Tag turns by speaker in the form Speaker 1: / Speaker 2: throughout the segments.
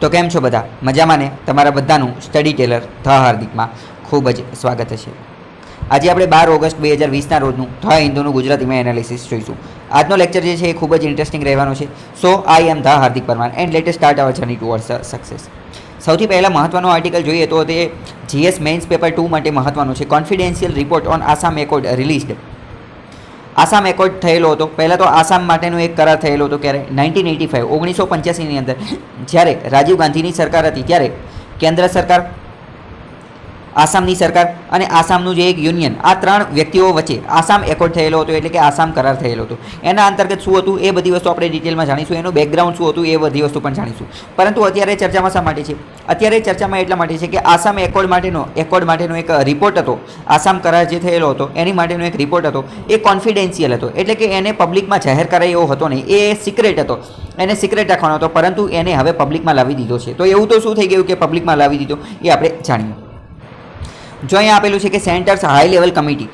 Speaker 1: તો કેમ છો બધા મજામાં ને? તમારા બધાનું સ્ટડી ટેલર ધ હાર્દિકમાં ખૂબ જ સ્વાગત છે। આજે આપણે 12 ઓગસ્ટ 2020ના રોજનું ધ હિન્દુનું ગુજરાતીમાં એનાલિસિસ જોઈશું। આજનો લેક્ચર જે છે એ ખૂબ જ ઇન્ટરેસ્ટિંગ રહેવાનો છે। So I am the Hardik Parmar and let us start our journey towards success. સૌથી પહેલાં મહત્વનો આર્ટિકલ જોઈએ તો તે જીએસ મેઇન્સ પેપર 2 માટે મહત્વનું છે। Confidential report on Assam Accord released. Assam Accord થયેલો હતો। પહેલાં તો આસામ માટેનો એક કરાર થયેલો હતો ક્યારે 1985 1985ની અંદર જ્યારે રાજીવ ગાંધીની સરકાર હતી ત્યારે કેન્દ્ર સરકાર, આસામની સરકાર અને આસામનું જે એક યુનિયન, આ ત્રણ વ્યક્તિઓ વચ્ચે આસામ એકોર્ડ થયેલો હતો, એટલે કે આસામ કરાર થયેલો હતો। એના અંતર્ગત શું હતું એ બધી વસ્તુ આપણે ડિટેલમાં જાણીશું, એનું બેકગ્રાઉન્ડ શું હતું એ બધી વસ્તુ પણ જાણીશું। પરંતુ અત્યારે ચર્ચામાં શા માટે છે? અત્યારે ચર્ચામાં એટલા માટે છે કે આસામ એકોર્ડ માટેનો એક રિપોર્ટ હતો, આસામ કરાર જે થયેલો હતો એની માટેનો એક રિપોર્ટ હતો, એ કોન્ફિડેન્શિયલ હતો, એટલે કે એને પબ્લિકમાં જાહેર કરાય એવો હતો નહીં, એ સિક્રેટ હતો, એને સિક્રેટ રાખવાનો હતો, પરંતુ એને હવે પબ્લિકમાં લાવી દીધો છે। તો એવું તો શું થઈ ગયું કે પબ્લિકમાં લાવી દીધો એ આપણે જાણીએ। જો અહીંયા આપેલું છે કે સેન્ટર્સ હાઈ લેવલ કમિટી,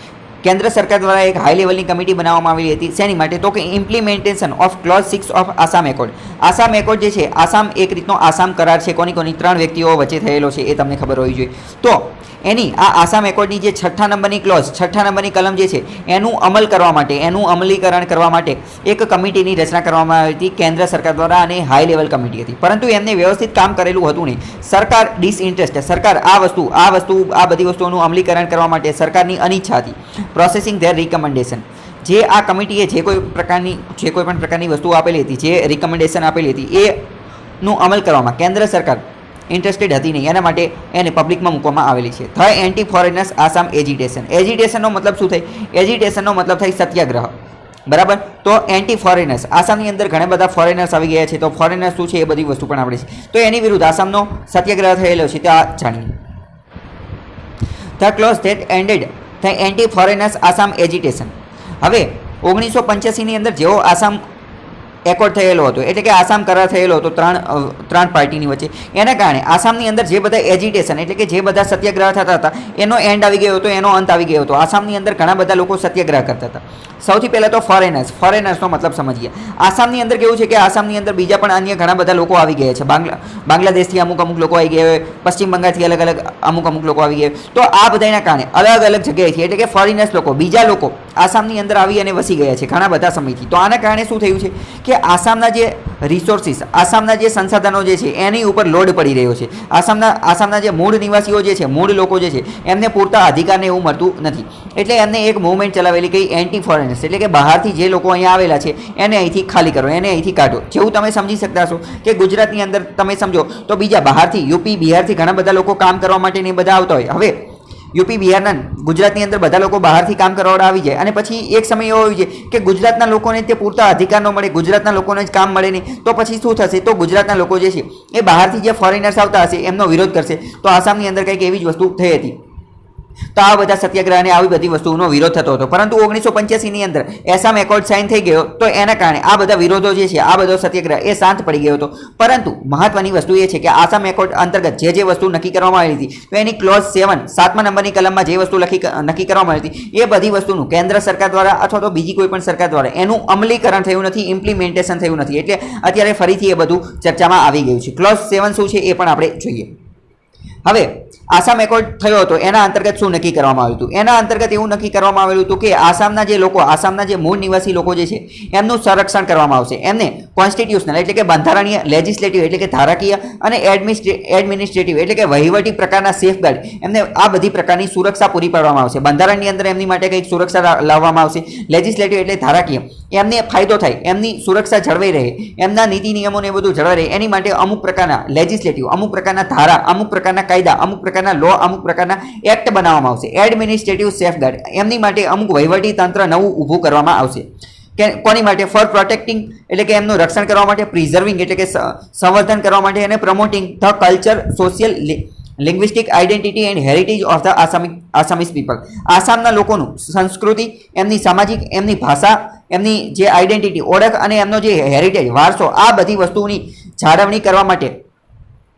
Speaker 1: કેન્દ્ર સરકાર દ્વારા એક હાઈ લેવલની કમિટી બનાવવામાં આવેલી હતી। શેની માટે? તો કે implementation of clause 6 of Assam accord. Assam accord જે છે, આસામ એક રીતનો આસામ કરાર છે, કોની ત્રણ વ્યક્તિઓ વચ્ચે થયેલો છે એ તમને ખબર હોવી જોઈએ। તો એની આ આસામ એકોર્ડની જે 6 નંબરની ક્લોઝ, 6 નંબરની કલમ જે છે એનું અમલ કરવા માટે, એનું અમલીકરણ કરવા માટે એક કમિટીની રચના કરવામાં આવી હતી કેન્દ્ર સરકાર દ્વારા, અને હાઈ લેવલ કમિટી હતી, પરંતુ એમને વ્યવસ્થિત કામ કરેલું હતું નહીં। સરકાર ડિસઇન્ટરેસ્ટ, સરકાર આ બધી વસ્તુઓનું અમલીકરણ કરવા માટે સરકારની અનિચ્છા હતી। પ્રોસેસિંગ ધેર રિકમેન્ડેશન, જે આ કમિટીએ જે કોઈ પણ પ્રકારની વસ્તુઓ આપેલી હતી, જે રિકમેન્ડેશન આપેલી હતી એનું અમલ કરવામાં કેન્દ્ર સરકાર ઇન્ટરેસ્ટેડ હતી નહીં, એના માટે એને પબ્લિકમાં મૂકવામાં આવેલી છે। The anti foreigners Assam agitation. એજિટેશનનો મતલબ શું થાય? એજિટેશનનો મતલબ થાય સત્યાગ્રહ, બરાબર? તો એન્ટી ફોરેનર્સ, આસામની અંદર ઘણા બધા ફોરેનર્સ આવી ગયા છે, તો ફોરેનર્સ શું છે એ બધી વસ્તુ પણ આપણે છે, તો એની વિરુદ્ધ આસામનો સત્યાગ્રહ થયેલો છે, તે આ જાણીએ। The clause that ended the anti foreigners Assam agitation. હવે 1985ની અંદર જેવો આસામ એકોર્ડ થયેલો હતો, એટલે કે આસામ કરાર થયેલો હતો ત્રણ પાર્ટીની વચ્ચે, એના કારણે આસામની અંદર જે બધા એજિટેશન, એટલે કે જે બધા સત્યાગ્રહ થતા હતા એનો એન્ડ આવી ગયો હતો, એનો અંત આવી ગયો હતો। આસામની અંદર ઘણા બધા લોકો સત્યાગ્રહ કરતા હતા। સૌથી પહેલાં તો ફોરેનર્સનો મતલબ સમજીએ। આસામની અંદર કેવું છે કે આસામની અંદર બીજા પણ અન્ય ઘણા બધા લોકો આવી ગયા છે, બાંગ્લાદેશથી અમુક લોકો આવી ગયા હોય, પશ્ચિમ બંગાળથી અલગ અમુક લોકો આવી ગયા હોય, તો આ બધાના કારણે અલગ જગ્યાએથી, એટલે કે ફોરેનર્સ લોકો, બીજા લોકો આસામની અંદર આવી અને વસી ગયા છે ઘણા બધા સમયથી। તો આના કારણે શું થયું છે કે આસામના જે રિસોર્સિસ, આસામના જે સંસાધનો જે છે એની ઉપર લોડ પડી રહ્યો છે। આસામના જે મૂળ નિવાસીઓ જે છે, મૂળ લોકો જે છે, એમને પૂરતા અધિકારને એવું મળતું નથી, એટલે એમને એક મૂવમેન્ટ ચલાવેલી કઈ એન્ટી ફોરેનર્સ, એટલે કે બહારથી જે લોકો અહીંયા આવેલા છે એને અહીંથી ખાલી કરો, એને અહીંથી કાઢો। જેવું તમે સમજી શકતા છો કે ગુજરાતની અંદર તમે સમજો તો બીજા બહારથી, યુપી બિહારથી ઘણા બધા લોકો કામ કરવા માટે ને બધા આવતા હોય। હવે યુપી બિહારના, ગુજરાતની અંદર બધા લોકો બહારથી કામ કરવાવાળા આવી જાય, અને પછી એક સમય એવો હોય છે કે ગુજરાતના લોકોને તે પૂરતા અધિકાર ન મળે, ગુજરાતના લોકોને જ કામ મળે નહીં, તો પછી શું થશે? તો ગુજરાતના લોકો જે છે એ બહારથી જે ફોરેનર્સ આવતા હશે એમનો વિરોધ કરશે। તો આસામની અંદર કંઈક એવી જ વસ્તુ થઈ હતી, તો આ બધા સત્યાગ્રહ અને આવી બધી વસ્તુઓનો વિરોધ થતો હતો। પરંતુ 1985ની અંદર આસામ એકોર્ડ સાઇન થઈ ગયો, તો એના કારણે આ બધા વિરોધો જે છે, આ બધો સત્યાગ્રહ એ શાંત પડી ગયો હતો। પરંતુ મહત્વની વસ્તુ એ છે કે આસામ એકોર્ડ અંતર્ગત જે વસ્તુ નક્કી કરવામાં આવી હતી, તો એની ક્લોઝ 7 નંબરની કલમમાં જે વસ્તુ નક્કી કરવામાં આવી હતી, એ બધી વસ્તુનું કેન્દ્ર સરકાર દ્વારા અથવા તો બીજી કોઈ પણ સરકાર દ્વારા એનું અમલીકરણ થયું નથી, ઇમ્પ્લિમેન્ટેશન થયું નથી, એટલે અત્યારે ફરીથી એ બધું ચર્ચામાં આવી ગયું છે। ક્લોઝ 7 શું છે એ પણ આપણે જોઈએ। હવે આસામ એકોર્ડ થયો હતો, એના અંતર્ગત શું નક્કી કરવામાં આવ્યું હતું? એના અંતર્ગત એવું નક્કી કરવામાં આવેલું હતું કે આસામના જે લોકો, આસામના જે મૂળ નિવાસી લોકો જે છે એમનું સંરક્ષણ કરવામાં આવશે, એમને કોન્સ્ટિટ્યુશનલ, એટલે કે બંધારણીય, લેજિસ્લેટિવ એટલે કે ધારાકીય, અને એડમિનિસ્ટ્રેટિવ એટલે કે વહીવટી પ્રકારના સેફગાર્ડ, એમને આ બધી પ્રકારની સુરક્ષા પૂરી પાડવામાં આવશે। બંધારણની અંદર એમની માટે કંઈક સુરક્ષા લાવવામાં આવશે, લેજિસ્લેટિવ એટલે ધારાકીય, એમને ફાયદો થાય, એમની સુરક્ષા જળવાઈ રહે, એમના નીતિ નિયમોને બધું જળવાઈ રહે, એની માટે અમુક પ્રકારના લેજિસ્લેટિવ, અમુક પ્રકારના ધારા, અમુક પ્રકારના કાયદા, અમુક પ્રકારના લો, અમુક પ્રકારના એક્ટ બનાવવામાં આવશે। એડમિનિસ્ટ્રેટિવ સેફગાર્ડ, એમની માટે અમુક વહીવટી તંત્ર નવું ઊભું કરવામાં આવશે, કે કોની માટે? ફોર પ્રોટેક્ટિંગ એટલે કે એમનું રક્ષણ કરવા માટે, પ્રિઝર્વિંગ એટલે કે સંવર્ધન કરવા માટે, અને promoting the culture, social, linguistic identity and heritage of the Assamese people. આસામના લોકોનું સંસ્કૃતિ, એમની સામાજિક, એમની ભાષા, એમની જે આઇડેન્ટિટી, ઓળખ, અને એમનો જે હેરિટેજ, વારસો, આ બધી વસ્તુઓની જાળવણી કરવા માટે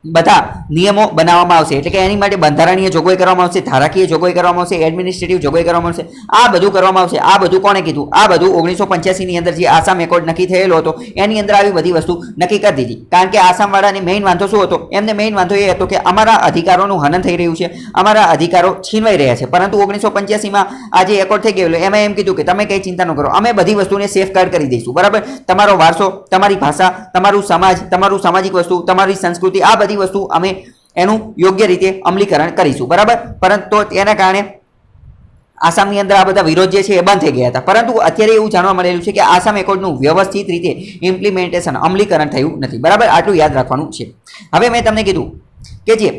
Speaker 1: બધા નિયમો બનાવવામાં આવશે, એટલે કે એની માટે બંધારણીય જોગવાઈ કરવામાં આવશે, ધારાકીય જોગવાઈ કરવામાં આવશે, એડમિનિસ્ટ્રેટિવ જોગવાઈ કરવામાં આવશે. આ બધું કરવામાં આવશે. આ બધું કોણે કીધું? આ બધું 1985 ની અંદર જે આસામ એકોર્ડ નક્કી થયેલો હતો એની અંદર આવી બધી વસ્તુ નક્કી કરી દીધી. કારણ કે આસામ વાળાને મેઇન વાંધો શું હતો? એમને મેઇન વાંધો એ હતો કે અમારા અધિકારોનું હનન થઈ રહ્યું છે, અમારા અધિકારો છીનવાઈ રહ્યા છે. પરંતુ 1985માં આ જે એકોર્ડ થઈ ગયેલો એમાં એમ કીધું કે તમે કંઈ ચિંતા ન કરો, અમે બધી વસ્તુને સેફગાર્ડ કરી દઈશું. બરાબર, તમારો વારસો, તમારી ભાષા, તમારું સમાજ, તમારું સામાજિક વસ્તુ, તમારી સંસ્કૃતિ, આ બધી વસ્તુ અમે એનું યોગ્ય રીતે અમલીકરણ કરીશું. બરાબર, પરંતુ તેના કારણે આસામની અંદર આ બધા વિરોધ જે છે એ બંધ થઈ ગયા હતા. પરંતુ અત્યારે એવું જાણવા મળેલું છે કે આસામ એકોર્ડનું વ્યવસ્થિત રીતે ઇમ્પ્લિમેન્ટેશન, અમલીકરણ થયું નથી. બરાબર, આટલું યાદ રાખવાનું છે. હવે મેં તમને કીધું કે જે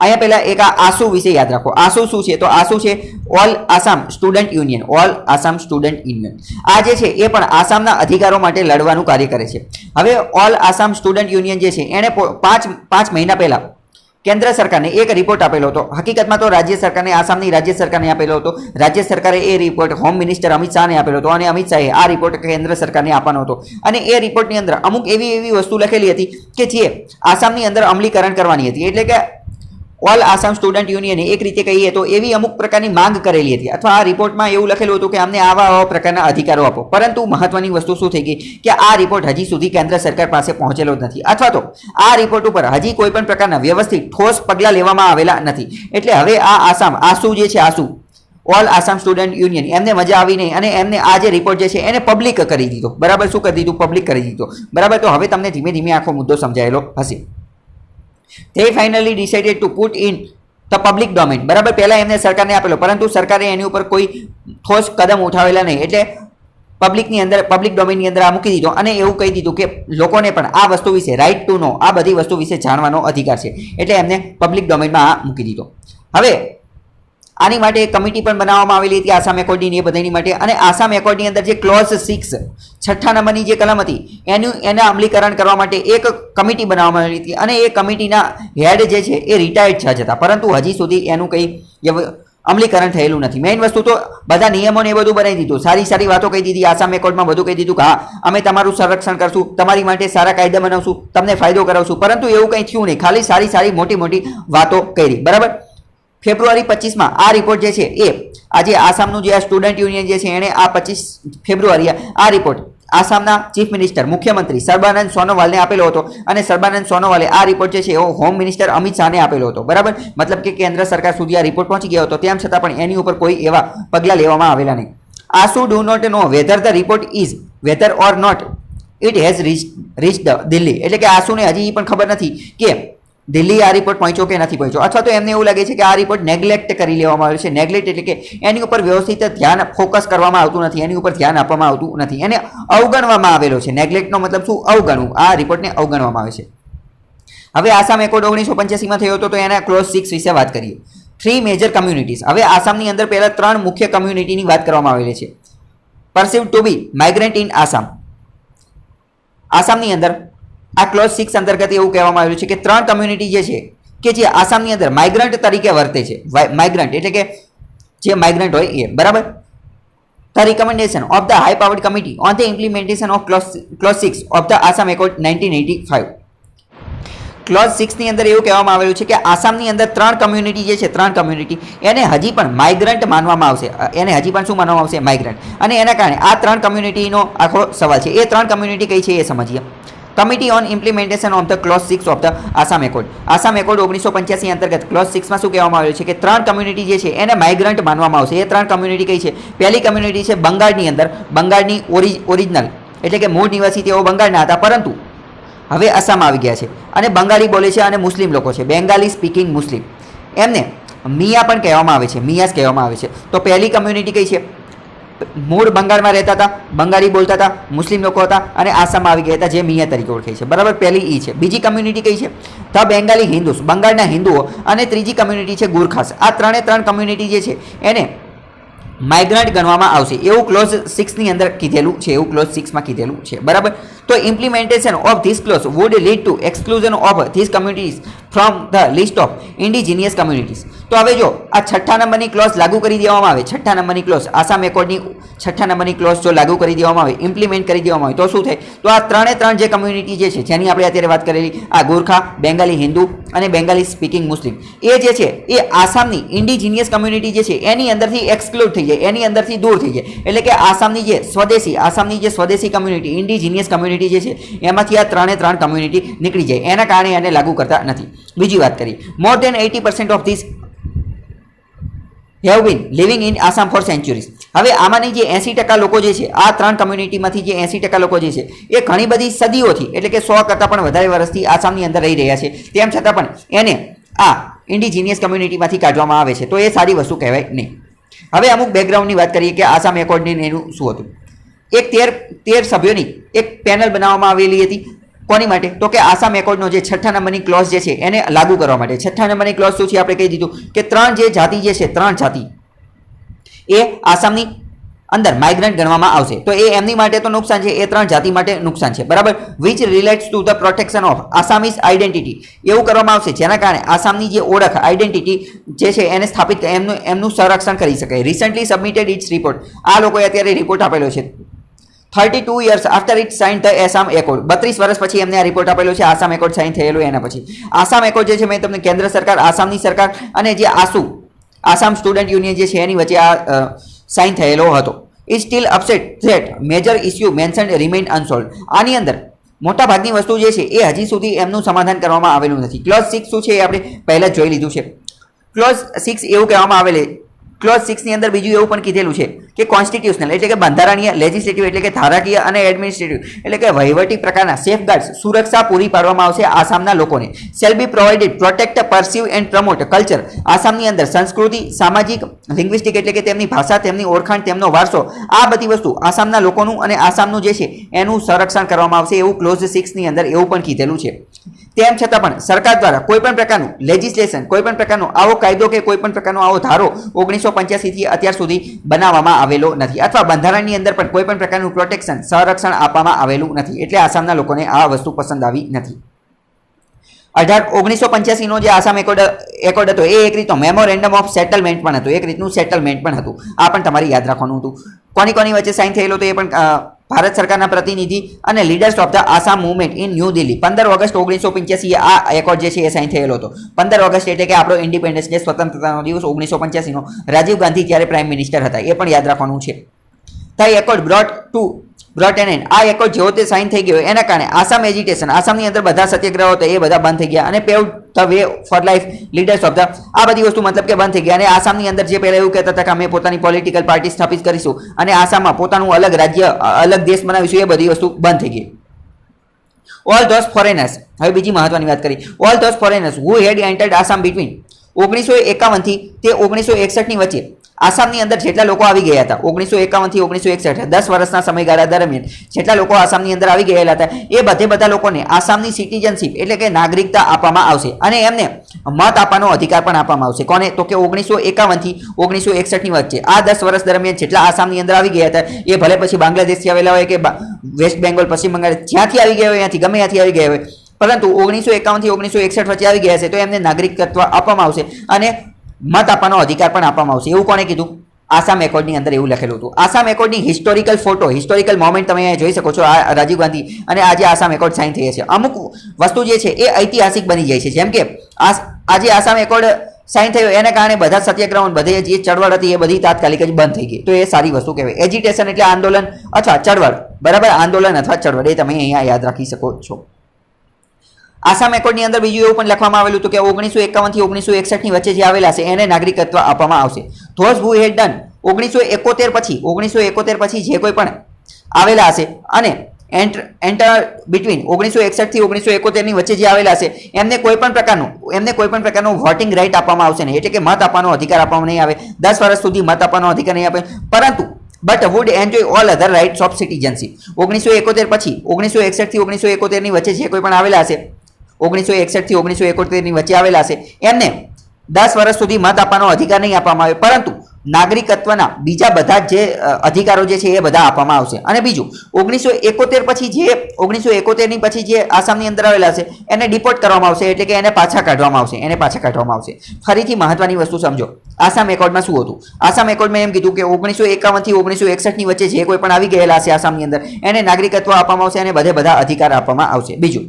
Speaker 1: અહીંયા પહેલા એક આ આસુ વિશે યાદ રાખો. આસુ શું છે? તો આસુ છે all Assam student union. All Assam student union આ જે છે એ પણ આસામના અધિકારો માટે લડવાનું કાર્ય કરે છે. હવે ઓલ આસામ સ્ટુડન્ટ યુનિયન જે છે એણે પાંચ મહિના પહેલા કેન્દ્ર સરકારને એક રિપોર્ટ આપેલો હતો. હકીકતમાં તો રાજ્ય સરકારને, આસામની રાજ્ય સરકારને આપેલો હતો. રાજ્ય સરકારે એ રિપોર્ટ હોમ મિનિસ્ટર અમિત શાહને આપેલો હતો અને અમિત શાહે આ રિપોર્ટ કેન્દ્ર સરકારને આપવાનો હતો. અને એ રિપોર્ટની અંદર અમુક એવી વસ્તુ લખેલી હતી કે જે આસામની અંદર અમલીકરણ કરવાની હતી. એટલે કે ઓલ આસામ સ્ટુડન્ટ યુનિયને એક રીતે કહીએ તો એવી અમુક પ્રકારની માંગ કરેલી હતી, અથવા આ રિપોર્ટમાં એવું લખેલું હતું કે અમને આવા પ્રકારના અધિકારો આપો. પરંતુ મહત્વની વસ્તુ શું થઈ ગઈ કે આ રિપોર્ટ હજી સુધી કેન્દ્ર સરકાર પાસે પહોંચેલો જ નથી, અથવા તો આ રિપોર્ટ ઉપર હજી કોઈ પણ પ્રકારના વ્યવસ્થિત ઠોસ પગલાં લેવામાં આવેલા નથી. એટલે હવે આ આસામ, આસુ જે છે, આસુ ઓલ આસામ સ્ટુડન્ટ યુનિયન, એમને મજા આવી નહીં અને એમને આ જે રિપોર્ટ જે છે એને પબ્લિક કરી દીધો. બરાબર, શું કરી દીધું? પબ્લિક કરી દીધો. બરાબર, તો હવે તમને ધીમે ધીમે આખો મુદ્દો સમજાયેલો હશે. They finally decided to put in the public domain. બરાબર, પહેલા એમને સરકારને આપેલો, પરંતુ સરકારે એની ઉપર કોઈ ઠોસ કદમ ઉઠાવેલા નહીં. એટલે પબ્લિકની અંદર, પબ્લિક ડોમેનની અંદર આ મૂકી દીધો અને એવું કહી દીધું કે લોકોને પણ આ વસ્તુ વિશે, રાઇટ ટુ નો, આ બધી વસ્તુ વિશે જાણવાનો અધિકાર છે. એટલે એમને પબ્લિક ડોમેનમાં આ મૂકી દીધો. હવે આની માટે એક કમિટી પણ બનાવવામાં આવેલી હતી આસામ એકોર્ડની એ બધાની માટે. અને આસામ એકોર્ડની અંદર જે ક્લોઝ 6 છઠ્ઠા નંબરની જે કલમ હતી એના અમલીકરણ કરવા માટે એક કમિટી બનાવવામાં આવેલી હતી. અને એ કમિટીના હેડ જે છે એ રિટાયર્ડ જજ હતા, પરંતુ હજી સુધી એનું કંઈ અમલીકરણ થયેલું નથી. મેઇન વસ્તુ તો બધા નિયમોને એ બધું બનાવી દીધું, સારી સારી વાતો કહી દીધી. આસામ એકોર્ડમાં બધું કહી દીધું કે હા, અમે તમારું સંરક્ષણ કરશું, તમારી માટે સારા કાયદા બનાવશું, તમને ફાયદો કરાવશું. પરંતુ એવું કંઈ થયું નહીં, ખાલી સારી સારી મોટી મોટી વાતો કરી. બરાબર, ફેબ્રુઆરી 25માં આ રિપોર્ટ જે છે એ આજે આસામનું જે આ સ્ટુડન્ટ યુનિયન જે છે એણે આ 25 ફેબ્રુઆરીએ આ રિપોર્ટ આસામના ચીફ મિનિસ્ટર, મુખ્યમંત્રી સર્બાનંદ સોનોવાલને આપેલો હતો. અને સર્બાનંદ સોનોવાલે આ રિપોર્ટ જે છે એ હોમ મિનિસ્ટર અમિત શાહને આપેલો હતો. બરાબર, મતલબ કે કેન્દ્ર સરકાર સુધી આ રિપોર્ટ પહોંચી ગયો હતો, તેમ છતાં પણ એની ઉપર કોઈ એવા પગલાં લેવામાં આવેલા નહીં. AASU do not know whether the report is whether or not it has reach Delhi. એટલે કે આસુને હજી પણ ખબર નથી કે દિલ્હી આ રિપોર્ટ પહોંચ્યો કે નથી પહોંચ્યો, અથવા તો એમને એવું લાગે છે કે આ રિપોર્ટ નેગ્લેક્ટ કરી લેવામાં આવ્યો છે. નેગ્લેક્ટ એટલે કે એની ઉપર વ્યવસ્થિત ધ્યાન, ફોકસ કરવામાં આવતું નથી, એની ઉપર ધ્યાન આપવામાં આવતું નથી, એને અવગણવામાં આવેલો છે. નેગ્લેક્ટનો મતલબ શું? અવગણવું. આ રિપોર્ટને અવગણવામાં આવે છે. હવે આસામ એકોર્ડ 1985માં થયો હતો, તો એના ક્લોઝ 6 વિશે વાત કરીએ. 3 મેજર કમ્યુનિટીઝ. હવે આસામની અંદર પહેલા 3 મુખ્ય કમ્યુનિટીની વાત કરવામાં આવેલી છે. Perceived to be migrant in Assam. આસામની અંદર આ ક્લોઝ 6 અંતર્ગત એવું કહેવામાં આવ્યું છે કે 3 કમ્યુનિટી જે છે કે જે આસામની અંદર માઇગ્રન્ટ તરીકે વર્તે છે. માઇગ્રન્ટ એટલે કે જે માઇગ્રન્ટ હોય એ. બરાબર, the recommendation of the high powered committee on the implementation of clause 6 of the Assam accord 1985. Clause 6 ની અંદર એવું કહેવામાં આવેલું છે કે આસામની અંદર 3 કમ્યુનિટી જે છે, 3 કમ્યુનિટી એને હજી પણ માઇગ્રન્ટ માનવામાં આવશે. એને હજી પણ શું માનવામાં આવશે? માઇગ્રન્ટ. અને એના કારણે આ 3 કમ્યુનિટીનો આખો સવાલ છે. એ 3 કમ્યુનિટી કઈ છે એ સમજીએ. Committee on implementation of the clause 6 of the Assam accord. Assam accord 1985 અંતર્ગત ક્લોઝ 6માં શું કહેવામાં આવ્યું છે કે 3 કમ્યુનિટી જે છે એને માઇગ્રન્ટ માનવામાં આવશે. એ 3 કમ્યુનિટી કઈ છે? પહેલી કમ્યુનિટી છે બંગાળની અંદર, બંગાળની ઓરિજિનલ એટલે કે મૂળ નિવાસી તેઓ બંગાળના હતા, પરંતુ હવે આસામ આવી ગયા છે અને બંગાળી બોલે છે અને મુસ્લિમ લોકો છે, બેંગાલી સ્પીકિંગ મુસ્લિમ. એમને મિયા પણ કહેવામાં આવે છે, મિયાસ કહેવામાં આવે છે. તો પહેલી કમ્યુનિટી કઈ છે? મૂળ બંગાળમાં રહેતા હતા, બંગાળી બોલતા હતા, મુસ્લિમ લોકો હતા અને આસામમાં આવી ગયા હતા, જે મિયા તરીકે ઓળખાય છે. બરાબર, પહેલી ઈ છે. બીજી કમ્યુનિટી કઈ છે? ધ બેંગાલી હિન્દુસ, બંગાળના હિન્દુઓ. અને ત્રીજી કમ્યુનિટી છે ગુરખાસ. આ 3 કમ્યુનિટી જે છે એને માઇગ્રન્ટ ગણવામાં આવશે એવું ક્લોઝ 6 ની અંદર કીધેલું છે, એવું ક્લોઝ 6માં કીધેલું છે. બરાબર, તો implementation of this clause would lead to exclusion of this communities from the list of indigenous communities. તો હવે જો આ છઠ્ઠા નંબરની ક્લોઝ લાગુ કરી દેવામાં આવે, છઠ્ઠા નંબરની ક્લોઝ આસામ એકોર્ડની છઠ્ઠા નંબરની ક્લોઝ જો લાગુ કરી દેવામાં આવે, ઇમ્પ્લિમેન્ટ કરી દેવામાં આવે તો શું થાય? તો આ ત્રણે ત્રણ જે કમ્યુનિટી જે છે જેની આપણે અત્યારે વાત કરેલી, આ ગોરખા, બેંગાલી હિન્દુ અને બેંગાલી સ્પીકિંગ મુસ્લિમ, એ જે છે એ આસામની ઇન્ડિજિનિયસ કમ્યુનિટી જે છે એની અંદરથી એક્સક્લુડ થઈ જાય, એની અંદરથી દૂર થઈ જાય. એટલે કે આસામની જે સ્વદેશી કમ્યુનિટી, ઇન્ડિજિનિયસ કમ્યુનિટી જે છે એમાંથી આ ત્રણે ત્રણ કમ્યુનિટી નીકળી જાય, એના કારણે એને લાગુ કરતા નથી. બીજી વાત કરીએ, મોર દેન 80% of this have been living in Assam for centuries. હવે આમાંની જે 80% લોકો જે છે, આ ત્રણ કમ્યુનિટીમાંથી જે 80% લોકો જે છે એ ઘણી બધી સદીઓથી, એટલે કે 100 કરતાં પણ વધારે વર્ષથી આસામની અંદર રહી રહ્યા છે. તેમ છતાં પણ એને આ ઇન્ડિજિનિયસ કમ્યુનિટીમાંથી કાઢવામાં આવે છે, તો એ સારી વસ્તુ કહેવાય નહીં. હવે અમુક બેકગ્રાઉન્ડની વાત કરીએ કે આસામ એકોર્ડની એનું શું હતું. એક 13 સભ્યોની એક પેનલ બનાવવામાં આવેલી હતી. કોની માટે? તો કે આસામ એકોર્ડનો જે છઠ્ઠા નંબરની ક્લોઝ જે છે એને લાગુ કરવા માટે. છઠ્ઠા નંબરની ક્લોઝ શું છે? આપણે કહી દીધું કે ત્રણ જે જાતિ જે છે, ત્રણ જાતિ એ આસામની અંદર માઇગ્રન્ટ ગણવામાં આવશે. તો એ એમની માટે તો નુકસાન છે, એ ત્રણ જાતિ માટે નુકસાન છે, બરાબર. Which relates to the protection of Assamese identity, એવું કરવામાં આવશે જેના કારણે આસામની જે ઓળખ, આઇડેન્ટિટી જે છે એને સ્થાપિત, એમનું સંરક્ષણ કરી શકાય. રિસન્ટલી સબમિટેડ ઇટ્સ રિપોર્ટ, આ લોકોએ અત્યારે રિપોર્ટ આપેલો છે. 32 years after it signed the Assam Accord, 32 વર્ષ પછી એમને આ રિપોર્ટ આપેલો છે આસામ એકોર્ડ સાઇન થયેલો એના પછી. આસામ એકોર્ડ જે છે મેં તમને કેન્દ્ર સરકાર, આસામની સરકાર અને જે આસામ સ્ટુડન્ટ યુનિયન જે છે એની વચ્ચે આ સાઇન થયેલો હતો. It still upset that major issue mentioned remain unsolved. આની અંદર મોટા ભાગની વસ્તુ જે છે એ હજી સુધી એમનું સમાધાન કરવામાં આવેલું નથી. ક્લોઝ 6 શું છે એ આપણે પહેલા જ જોઈ લીધું છે. ક્લોઝ 6 એવું કહેવામાં આવેલું, ક્લોઝ 6 ની અંદર બીજું એવું પણ કીધેલું છે કે કોન્સ્ટિટ્યુશનલ એટલે કે બંધારણીય, લેજિસ્લેટિવ એટલે કે ધારાકીય અને એડમિનિસ્ટ્રેટિવ એટલે કે વહીવટી પ્રકારના સેફગાર્ડ્સ, સુરક્ષા પૂરી પાડવામાં આવશે આસામના લોકોને. Shall be provided protect, perceive and promote culture. આસામની અંદર સંસ્કૃતિ, સામાજિક, લિંગ્વિસ્ટિક એટલે કે તેમની ભાષા, તેમની ઓળખાણ, તેમનો વારસો, આ બધી વસ્તુ આસામના લોકોનું અને આસામનું જે છે એનું સંરક્ષણ કરવામાં આવશે એવું ક્લોઝ 6 ની અંદર એવું પણ કીધેલું છે. તેમ છતાં પણ સરકાર દ્વારા કોઈ પણ પ્રકારનું લેજિસ્લેશન, કોઈ પણ પ્રકારનો આવો કાયદો કે કોઈ પણ પ્રકારનો આવો ધારો 1985 થી અત્યાર સુધી બનાવવામાં આવેલો નથી, અથવા બંધારણની અંદર પણ કોઈ પણ પ્રકારનું પ્રોટેક્શન, સંરક્ષણ આપવામાં આવેલું નથી. એટલે આસામના લોકોને આ વસ્તુ પસંદ આવી નથી. 1985 નો જે આસામ એકોર્ડ હતો એ એક રીતનો મેમોરેન્ડમ ઓફ સેટલમેન્ટ પણ હતું, એક રીતનું સેટલમેન્ટ પણ હતું. આ પણ તમારે યાદ રાખવાનું હતું. કોની વચ્ચે સાઇન થયેલો તો એ પણ ભારત સરકારના પ્રતિનિધિ અને leaders of the Assam movement in new Delhi. 15 August 1985 આ એકોર્ડ જે છે એ સાઇન થયેલો હતો. 15 ઓગસ્ટ એટલે કે આપણો ઇન્ડિપેન્ડન્સ ડે, સ્વતંત્રતાનો દિવસ 1985 નો. રાજીવ ગાંધી ત્યારે પ્રાઇમ મિનિસ્ટર હતા, એ પણ યાદ રાખવાનું છે. The accord brought an end. આ એકોર્ડ જેવો તે સાઇન થઈ ગયો એના કારણે આસામ એજિટેશન, આસામની અંદર બધા સત્યાગ્રહો હતા એ બધા બંધ થઈ ગયા અને paved the way four life leaders of the, આ બધી વસ્તુ મતલબ કે બંધ થઈ ગયા. અને આસામની અંદર જે પહેલા એવું કહેતા હતા કે અમે પોતાની પોલિટિકલ પાર્ટી સ્થાપિત કરીશું અને આસામમાં પોતાનું અલગ રાજ્ય, અલગ દેશ બનાવીશું, એ બધી વસ્તુ બંધ થઈ ગઈ. ઓલ ધોઝ ફોરેનર્સ, હવે બીજી મહત્વની વાત કરી. All those foreigners who had entered Assam between 1951 થી તે 1961 ની વચ્ચે આસામની અંદર જેટલા લોકો આવી ગયા હતા 1951 થી 1961, 10 વર્ષના સમયગાળા દરમિયાન જેટલા લોકો આસામની અંદર આવી ગયેલા હતા એ બધા લોકોને આસામની સિટીઝનશીપ એટલે કે નાગરિકતા આપવામાં આવશે અને એમને મત આપવાનો અધિકાર પણ આપવામાં આવશે. કોને? તો કે 1951 થી 1961 ની વચ્ચે આ 10 વર્ષ દરમિયાન જેટલા આસામની અંદર આવી ગયા હતા એ ભલે પછી બાંગ્લાદેશથી આવેલા હોય કે વેસ્ટ બેંગોલ, પશ્ચિમ બંગાળ, જ્યાંથી આવી ગયા હોય, ત્યાંથી ગમે ત્યાંથી આવી ગયા હોય, પરંતુ 1951 થી 1961 વચ્ચે આવી ગયા છે તો એમને નાગરિકત્વ આપવામાં આવશે અને મત આપવાનો અધિકાર પણ આપવામાં આવશે. એવું કોણે કીધું? આસામ એકોર્ડની અંદર એવું લખેલું હતું. આસામ એકોર્ડની હિસ્ટોરિકલ ફોટો, હિસ્ટોરિકલ મોમેન્ટ તમે અહીંયા જોઈ શકો છો. આ રાજીવ ગાંધી અને આજે આસામ એકોર્ડ સાઇન થઈ છે. અમુક વસ્તુ જે છે એ ઐતિહાસિક બની જાય છે. જેમ કે આજે આસામ એકોર્ડ સાઇન થયો એના કારણે બધા સત્યાગ્રહો, બધે જે ચળવળ હતી એ બધી તાત્કાલિક જ બંધ થઈ ગઈ. તો એ સારી વસ્તુ કહેવાય. એજિટેશન એટલે આંદોલન અથવા ચળવળ, બરાબર, આંદોલન અથવા ચળવળ, એ તમે અહીંયા યાદ રાખી શકો છો. આસામ એકોર્ડની અંદર બીજું એવું પણ લખવામાં આવેલું હતું કે 1951 થી 1961 ની વચ્ચે જે આવેલા છે એને નાગરિકત્વ આપવામાં આવશે. ધોઝ હુ હેડ ડન 1971 પછી જે કોઈ પણ આવેલા હશે અને એન્ટર બિટવીન 1961 થી 1971 ની વચ્ચે જે આવેલા છે એમને કોઈ પણ પ્રકારનું વોટિંગ રાઇટ આપવામાં આવશે નહીં, એટલે કે મત આપવાનો અધિકાર આપવામાં નહીં આવે. 10 વર્ષ સુધી મત આપવાનો અધિકાર નહીં આપે, પરંતુ but would enjoy all other rights of citizenship. 1971 પછી 1961 થી 1971 ની વચ્ચે જે કોઈ પણ આવેલા હશે, 1961 થી 1971 ની વચ્ચે આવેલા છે એમને 10 વર્ષ સુધી મત આપવાનો અધિકાર નહીં આપવામાં આવે, પરંતુ નાગરિકત્વના બીજા બધા જે અધિકારો જે છે એ બધા આપવામાં આવશે. અને બીજું 1971 પછી જે 1971 ની પછી જે આસામની અંદર આવેલા છે એને ડિપોર્ટ કરવામાં આવશે, એટલે કે એને પાછા કાઢવામાં આવશે. ફરીથી મહત્વની વસ્તુ સમજો, આસામ એકોર્ડમાં શું હતું? આસામ એકોર્ડમાં એમ કીધું કે 1951 થી 1961 ની વચ્ચે જે કોઈ પણ આવી ગયેલા હશે આસામની અંદર એને નાગરિકત્વ આપવામાં આવશે અને બધા અધિકાર આપવામાં આવશે. બીજું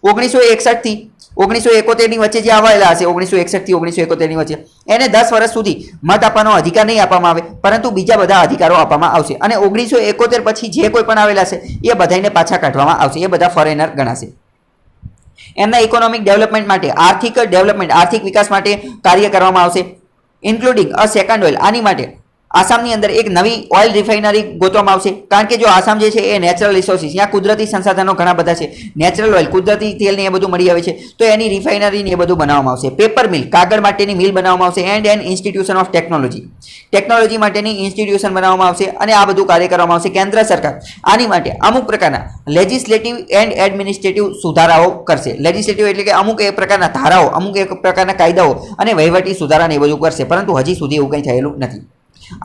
Speaker 1: 1961 થી 1971 ની વચ્ચે જે આવેલા હશે 1961 થી 1971 ની વચ્ચે એને 10 વર્ષ સુધી મત આપવાનો અધિકાર નહીં આપવામાં આવે, પરંતુ બીજા બધા અધિકારો આપવામાં આવશે. અને 1971 પછી જે કોઈ પણ આવેલા છે એ બધાને પાછા કાઢવામાં આવશે, એ બધા ફોરેનર ગણાશે. એમના ઇકોનોમિક ડેવલપમેન્ટ માટે, આર્થિક વિકાસ માટે કાર્ય કરવામાં આવશે, ઇન્ક્લુડિંગ અ સેકન્ડ ઓઇલ. આની માટે આસામની અંદર એક નવી ઓઇલ રિફાઇનરી ગોતવામાં આવશે, કારણ કે જો આસામ જે છે એ નેચરલ રિસોર્સિસ, ત્યાં કુદરતી સંસાધનો ઘણા બધા છે, નેચરલ ઓઇલ, કુદરતી તેલ ને એ બધું મળી આવે છે, તો એની રિફાઇનરી ને એ બધું બનાવવામાં આવશે. પેપર મિલ, કાગળ માટેની મિલ બનાવવામાં આવશે. એન્ડ ઇન્સ્ટિટ્યુશન ઓફ ટેકનોલોજી માટેની ઇન્સ્ટિટ્યુશન બનાવવામાં આવશે અને આ બધું કાર્ય કરવામાં આવશે. કેન્દ્ર સરકાર આની માટે અમુક પ્રકારના લેજિસ્લેટિવ એન્ડ એડમિનિસ્ટ્રેટિવ સુધારાઓ કરશે. લેજિસ્લેટિવ એટલે કે અમુક એક પ્રકારના ધારાઓ, અમુક એક પ્રકારના કાયદાઓ અને વહીવટી સુધારા ને એ બધું કરશે, પરંતુ હજી સુધી એવું કંઈ થયેલું નથી.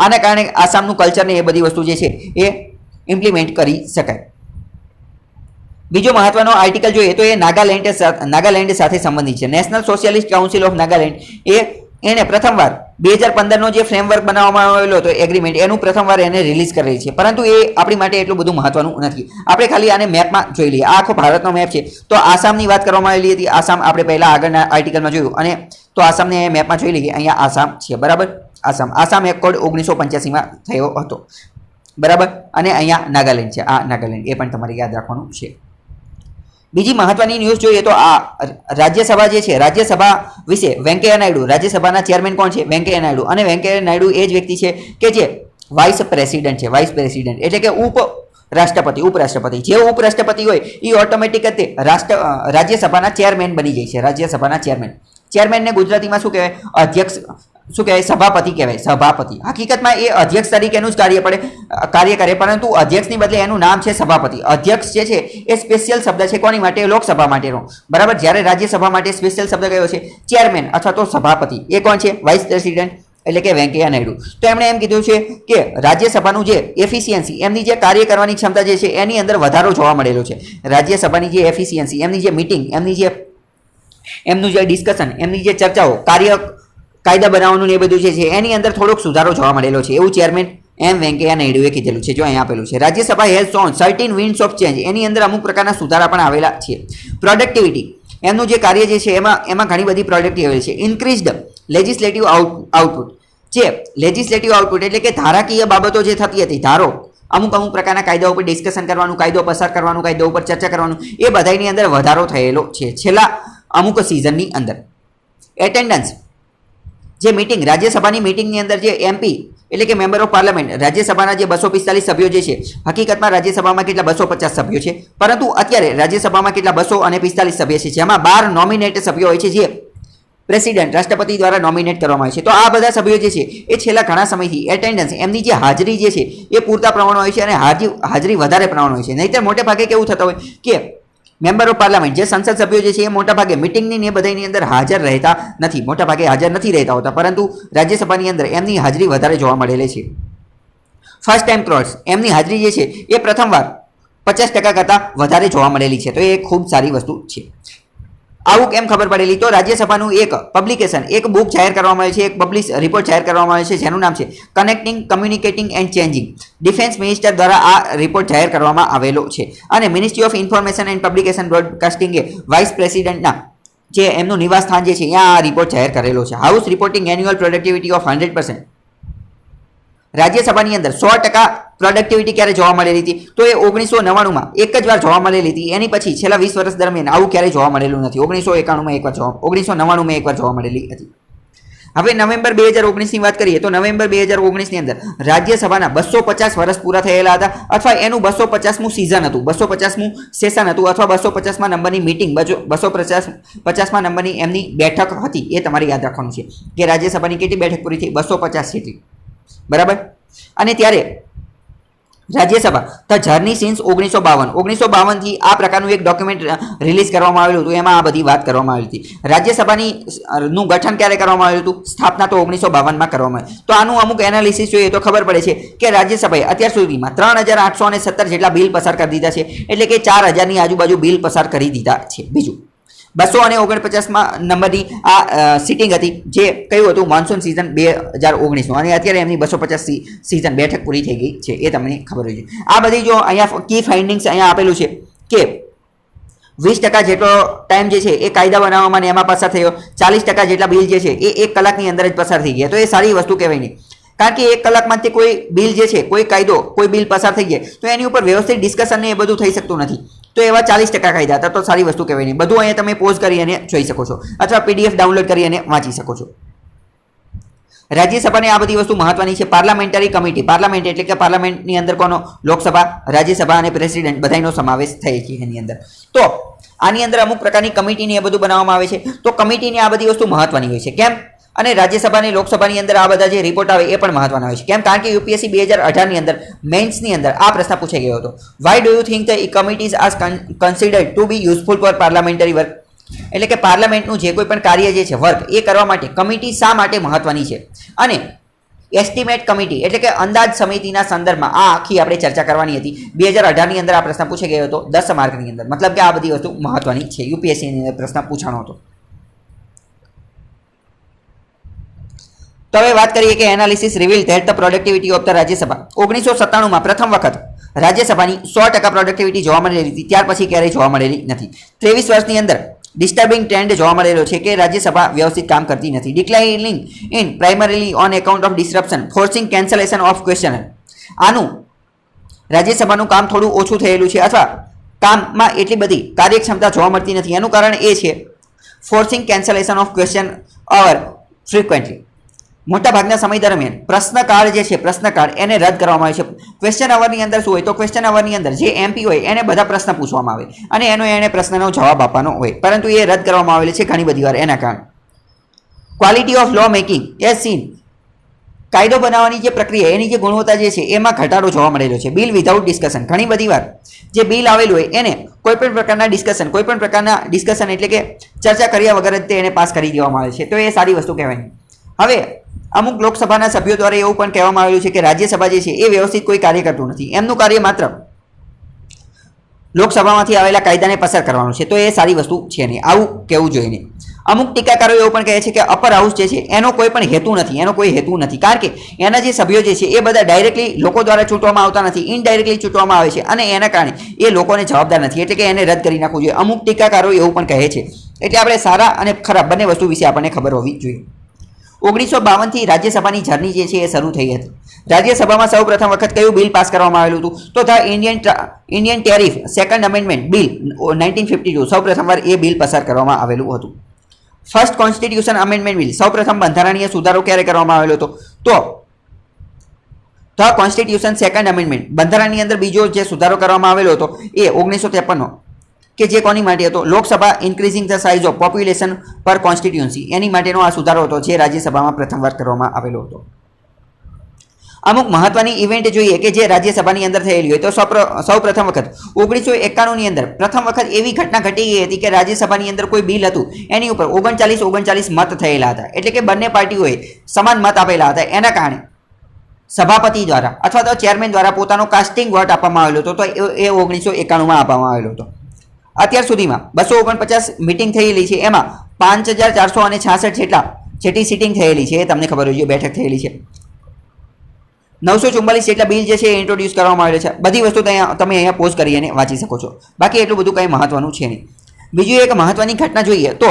Speaker 1: આના કારણે આસામનું કલ્ચર ને એ બધી વસ્તુ જે છે એ ઇમ્પ્લિમેન્ટ કરી શકાય. બીજો મહત્વનો આર્ટિકલ જોઈએ તો એ નાગાલેન્ડ સાથે સંબંધિત છે. National socialist council of Nagaland એને પ્રથમવાર 2015નો જે ફ્રેમવર્ક બનાવવામાં આવેલો હતો એગ્રીમેન્ટ, એનું પ્રથમવાર એને રિલીઝ કરેલી છે, પરંતુ એ આપણી માટે એટલું બધું મહત્વનું નથી. આપણે ખાલી આને મેપમાં જોઈ લઈએ. આ આખો ભારતનો મેપ છે. તો આસામની વાત કરવામાં આવેલી હતી. આસામ આપણે પહેલા આગળના આર્ટિકલમાં જોયું, અને તો આસામને મેપમાં જોઈ લઈએ. અહીંયા આસામ છે, બરાબર. આસામ એકોર્ડ 1985માં થયો હતો, બરાબર. અને અહીંયા નાગાલેન્ડ છે, આ નાગાલેન્ડ, એ પણ તમારે યાદ રાખવાનું છે. બીજી મહત્વની ન્યૂઝ જોઈએ તો આ રાજ્યસભા જે છે, રાજ્યસભા વિશે વેંકૈયા નાયડુ, રાજ્યસભાના ચેરમેન કોણ છે? વેંકૈયા નાયડુ. અને વેંકૈયા નાયડુ એ જ વ્યક્તિ છે કે જે વાઇસ પ્રેસિડેન્ટ છે. વાઇસ પ્રેસિડેન્ટ એટલે કે ઉપરાષ્ટ્રપતિ. જે ઉપરાષ્ટ્રપતિ હોય એ ઓટોમેટિક જ રાજ્યસભાના ચેરમેન બની જાય છે. રાજ્યસભાના ચેરમેનને ગુજરાતીમાં શું કહેવાય? અધ્યક્ષ. શું કહેવાય? સભાપતિ કહેવાય. સભાપતિ. હકીકતમાં એ અધ્યક્ષ તરીકેનું જ કાર્ય કરે, પરંતુ અધ્યક્ષની બદલે એનું નામ છે સભાપતિ. અધ્યક્ષ જે છે એ સ્પેશિયલ શબ્દ છે કોની માટે? લોકસભા માટેનો, બરાબર. જ્યારે રાજ્યસભા માટે સ્પેશિયલ શબ્દ કયો છે? ચેરમેન અથવા તો સભાપતિ. એ કોણ છે? વાઇસ પ્રેસિડેન્ટ એટલે કે વેંકૈયા નાયડુ. તો એમણે એમ કીધું છે કે રાજ્યસભાનું જે એફિશિયન્સી, એમની જે કાર્ય કરવાની ક્ષમતા જે છે એની અંદર વધારો જોવા મળેલો છે. રાજ્યસભાની જે એફિશિયન્સી, એમની જે મિટિંગ, એમનું જે ડિસ્કશન, એમની જે ચર્ચાઓ, કાયદા બનાવવાનું એ બધું જે છે એની અંદર થોડોક સુધારો જોવા મળેલો છે, એવું ચેરમેન વેંકૈયા નાયડુએ કીધેલું છે. જો અહીં આપેલું છે, Rajya Sabha has shown certain winds of change. એની અંદર અમુક પ્રકારના સુધારા પણ આવેલા છે. પ્રોડક્ટિવિટી, એમનું જે કાર્ય જે છે એમાં ઘણી બધી પ્રોડક્ટિવિટી છે. Increased legislative output. જે લેજિસ્લેટિવ આઉટપુટ એટલે કે ધારાકીય બાબતો જે થતી હતી, અમુક પ્રકારના કાયદાઓ ઉપર ડિસ્કશન કરવાનું, કાયદો પસાર કરવાનું, કાયદો ઉપર ચર્ચા કરવાનું, એ બધાની અંદર વધારો થયેલો છે છેલ્લા અમુક સિઝનની અંદર. એટેન્ડન્સ, જે મિટિંગ, રાજ્યસભાની મિટિંગની અંદર જે MP એટલે કે મેમ્બર ઓફ પાર્લામેન્ટ, રાજ્યસભાના જે 245 સભ્યો જે છે, હકીકતમાં રાજ્યસભામાં કેટલા 250 સભ્યો છે, પરંતુ અત્યારે રાજ્યસભામાં કેટલા 245 સભ્ય છે, જેમાં 12 નોમિનેટ સભ્યો હોય છે જે પ્રેસિડેન્ટ, રાષ્ટ્રપતિ દ્વારા નોમિનેટ કરવામાં આવે છે. તો આ બધા સભ્યો જે છે એ છેલ્લા ઘણા સમયથી એટેન્ડન્સ, એમની જે હાજરી જે છે એ પૂરતા પ્રમાણમાં હોય છે અને હાજરી વધારે પ્રમાણમાં હોય છે. નહીંતર મોટે ભાગે કેવું થતું હોય કે મેમ્બર ઓફ પાર્લામેન્ટ, જે સંસદ સભ્યો જે છે એ મોટા ભાગે મિટિંગની ને બધાની અંદર હાજર રહેતા નથી, મોટા ભાગે હાજર નથી રહેતા હોતા, પરંતુ રાજ્યસભાની અંદર એમની હાજરી વધારે જોવા મળેલી છે. ફર્સ્ટ ટાઈમ ક્રોસ, એમની હાજરી જે છે એ પ્રથમવાર 50% કરતાં વધારે જોવા મળેલી છે. તો એ ખૂબ સારી વસ્તુ છે. આવું કેમ ખબર પડેલી? તો રાજ્યસભાનું એક પબ્લિકેશન, એક બુક જાહેર કરવામાં આવે છે, એક પબ્લિશ રિપોર્ટ જાહેર કરવામાં આવે છે, જેનું નામ છે connecting, communicating and changing. Defence minister દ્વારા આ રિપોર્ટ જાહેર કરવામાં આવેલો છે. અને ministry of information and publication બ્રોડકાસ્ટિંગે વાઇસ પ્રેસિડેન્ટના જે એમનું નિવાસ સ્થાન જે છે ત્યાં આ રિપોર્ટ જાહેર કરેલો છે. House reporting annual productivity of 100%. રાજ્યસભાની અંદર 100% પ્રોડક્ટિવિટી ક્યારે જોવા મળેલી હતી? તો એ 1999માં એક જ વાર જોવા મળેલી હતી. એની પછી છેલ્લા 20 વર્ષ દરમિયાન આવું ક્યારેય જોવા મળેલું નથી. 1991માં એકવાર 1999માં એકવાર જોવા મળેલી હતી. હવે નવેમ્બર 2019ની વાત કરીએ તો નવેમ્બર 2019ની અંદર રાજ્યસભાના 250 વર્ષ પૂરા થયેલા હતા, અથવા એનું 250મું સિઝન હતું, 250મું સેશન હતું, અથવા 250મા નંબરની મીટિંગ, 250મા નંબરની એમની બેઠક હતી. એ તમારે યાદ રાખવાનું છે કે રાજ્યસભાની કેટલી બેઠક પૂરી થઈ? 250 જેટલી, બરાબર. અને ત્યારે રાજ્યસભા ધ જર્ની સિન્સ 1952 થી આ પ્રકારનું એક ડોક્યુમેન્ટ રિલીઝ કરવામાં આવેલું હતું. એમાં આ બધી વાત કરવામાં આવી હતી. રાજ્યસભાની નું ગઠન ક્યારે કરવામાં આવ્યું હતું? સ્થાપના તો 1952 કરવામાં આવી. તો આનું અમુક એનાલિસિસ જોઈએ તો ખબર પડે છે કે રાજ્યસભાએ અત્યાર સુધીમાં 3817 જેટલા બિલ પસાર કરી દીધા છે. એટલે કે 4000ની આજુબાજુ બિલ પસાર કરી દીધા છે. બીજું 249 નંબરની આ સિટિંગ હતી, જે કયું હતું? મોન્સૂન સિઝન 2019 અને અત્યારે એમની 250 સિઝન બેઠક પૂરી થઈ ગઈ છે, એ તમને ખબર હોય છે. આ બધી જો અહીંયા કી ફાઇન્ડિંગ્સ અહીંયા આપેલું છે કે 20% જેટલો ટાઈમ જે છે એ કાયદા બનાવવામાં એમાં પસાર થયો. 40% જેટલા બિલ જે છે એ 1 કલાકની અંદર જ પસાર થઈ ગયા. તો એ સારી વસ્તુ કહેવાય નહીં, કારણ કે 1 કલાકમાંથી કોઈ બિલ જે છે, કોઈ કાયદો, કોઈ બિલ પસાર થઈ જાય તો એની ઉપર વ્યવસ્થિત ડિસ્કશન ને એ બધું થઈ શકતું નથી. તો એવા 40% કાયદા હતા, તો સારી વસ્તુ કહેવાય નહીં. બધું અહીંયા તમે પોઝ કરી અને જોઈ શકો છો, અથવા PDF ડાઉનલોડ કરી અને વાંચી શકો છો. રાજ્યસભાને આ બધી વસ્તુ મહત્વની છે. પાર્લામેન્ટરી કમિટી, પાર્લામેન્ટ એટલે કે પાર્લામેન્ટની અંદર કોનો? લોકસભા, રાજ્યસભા અને પ્રેસિડેન્ટ બધાનો સમાવેશ થાય છે એની અંદર. તો આની અંદર અમુક પ્રકારની કમિટીને એ બધું બનાવવામાં આવે છે. તો કમિટીની આ બધી વસ્તુ મહત્વની હોય છે. કેમ? અને રાજ્યસભા અને લોકસભાની અંદર આ બધા જે રિપોર્ટ આવે એ પણ મહત્વના હોય છે. કેમ? કારણ કે UPSC 2018ની અંદર મેન્સની અંદર આ પ્રશ્ન પૂછાઈ ગયો હતો. Why do you think the committees are considered to be useful for parliamentary work? એટલે કે પાર્લામેન્ટનું જે કોઈ પણ કાર્ય જે છે, વર્ક, એ કરવા માટે કમિટી શા માટે મહત્વની છે? અને એસ્ટિમેટ કમિટી એટલે કે અંદાજ સમિતિના સંદર્ભમાં આ આખી આપણે ચર્ચા કરવાની હતી. 2018ની અંદર આ પ્રશ્ન પૂછાઈ ગયો હતો 10 માર્કની અંદર. મતલબ કે આ બધી વસ્તુ મહત્વની છે. UPSCની અંદર પ્રશ્ન પૂછાણો હતો. તો હવે વાત કરીએ કે analysis reveal that the productivity of the Rajya Sabha. 1997માં પ્રથમ વખત રાજ્યસભાની 100% પ્રોડક્ટિવિટી જોવા મળેલી હતી. ત્યાર પછી ક્યારેય જોવા મળેલી નથી. 23 વર્ષની અંદર ડિસ્ટર્બિંગ ટ્રેન્ડ જોવા મળેલો છે કે રાજ્યસભા વ્યવસ્થિત કામ કરતી નથી. Declining in primarily on account of disruption forcing cancellation of question. આનું રાજ્યસભાનું કામ થોડું ઓછું થયેલું છે, અથવા કામમાં એટલી બધી કાર્યક્ષમતા જોવા મળતી નથી. એનું કારણ એ છે ફોર્સિંગ કેન્સલેશન ઓફ ક્વેશ્ચન અવર ફ્રિક્વન્ટલી. મોટાભાગના સમય દરમિયાન પ્રશ્નકાળ જે છે, પ્રશ્નકાળ એને રદ કરવામાં આવે છે. ક્વેશ્ચન અવરની અંદર શું હોય? તો ક્વેશ્ચન અવરની અંદર જે MP હોય એને બધા પ્રશ્ન પૂછવામાં આવે અને એને પ્રશ્નનો જવાબ આપવાનો હોય, પરંતુ એ રદ કરવામાં આવેલી છે ઘણી બધી વાર. એના કારણે quality of law making as seen, કાયદો બનાવવાની જે પ્રક્રિયા, એની જે ગુણવત્તા જે છે એમાં ઘટાડો જોવા મળેલો છે. બિલ વિધાઉટ ડિસ્કશન, ઘણી બધી વાર જે બિલ આવેલું હોય એને કોઈપણ પ્રકારના ડિસ્કશન એટલે કે ચર્ચા કર્યા વગર જ એને પાસ કરી દેવામાં આવે છે. તો એ સારી વસ્તુ કહેવાય. હવે અમુક લોકસભાના સભ્યો દ્વારા એવું પણ કહેવામાં આવેલું છે કે રાજ્યસભા જે છે એ વ્યવસ્થિત કોઈ કાર્ય કરતું નથી. એમનું કાર્ય માત્ર લોકસભામાંથી આવેલા કાયદાને પસાર કરવાનું છે. તો એ સારી વસ્તુ છે નહીં, આવું કહેવું જોઈએ નહીં. અમુક ટીકાકારો એવું પણ કહે છે કે અપર હાઉસ જે છે એનો કોઈ પણ હેતુ નથી, એનો કોઈ હેતુ નથી, કારણ કે એના જે સભ્યો જે છે એ બધા ડાયરેક્ટલી લોકો દ્વારા ચૂંટવામાં આવતા નથી, ઇનડાયરેક્ટલી ચૂંટવામાં આવે છે અને એના કારણે એ લોકોને જવાબદાર નથી, એટલે કે એને રદ કરી નાખવું જોઈએ. અમુક ટીકાકારો એવું પણ કહે છે. એટલે આપણે સારા અને ખરાબ બંને વસ્તુ વિશે આપણને ખબર હોવી જોઈએ. 1952થી રાજ્યસભાની જર્ની જે છે એ શરૂ થઈ હતી. રાજ્યસભામાં સૌ પ્રથમ વખત કયું બિલ પાસ કરવામાં આવેલું હતું? તો the Indian tariff second amendment bill 1952 સૌ પ્રથમવાર એ બિલ પસાર કરવામાં આવેલું હતું. ફર્સ્ટ કોન્સ્ટિટ્યુશન અમેન્ડમેન્ટ બિલ, સૌ પ્રથમ બંધારણીય સુધારો ક્યારે કરવામાં આવેલો હતો? તો ધ કોન્સ્ટિટ્યુશન સેકન્ડ અમેન્ડમેન્ટ, બંધારણની અંદર બીજો જે સુધારો કરવામાં આવેલો હતો એ 1953નો, કે જે કોની માટે હતો? Lok Sabha increasing the size of population પર કોન્સ્ટિટ્યુન્સી, એની માટેનો આ સુધારો હતો જે રાજ્યસભામાં પ્રથમવાર કરવામાં આવેલો હતો. અમુક મહત્વની ઇવેન્ટ જોઈએ કે જે રાજ્યસભાની અંદર થયેલી હોય તો સૌ પ્રથમ વખત 1991ની અંદર પ્રથમ વખત એવી ઘટના ઘટી ગઈ હતી કે રાજ્યસભાની અંદર કોઈ બિલ હતું એની ઉપર 39 મત થયેલા હતા, એટલે કે બંને પાર્ટીઓએ સમાન મત આપેલા હતા. એના કારણે સભાપતિ દ્વારા અથવા તો ચેરમેન દ્વારા પોતાનો કાસ્ટિંગ વોટ આપવામાં આવેલો હતો. તો એ 1991માં આપવામાં આવેલો હતો. અત્યાર સુધીમાં 249 મિટિંગ થયેલી છે, એમાં 5466 જેટલી સિટિંગ થયેલી છે, એ તમને ખબર હોય, બેઠક થયેલી છે. 944 જેટલા બિલ જે છે એ ઇન્ટ્રોડ્યુસ કરવામાં આવેલા છે. બધી વસ્તુ તમે અહીંયા પોઝ કરી અને વાંચી શકો છો. બાકી એટલું બધું કંઈ મહત્વનું છે નહીં. બીજું એક મહત્વની ઘટના જોઈએ તો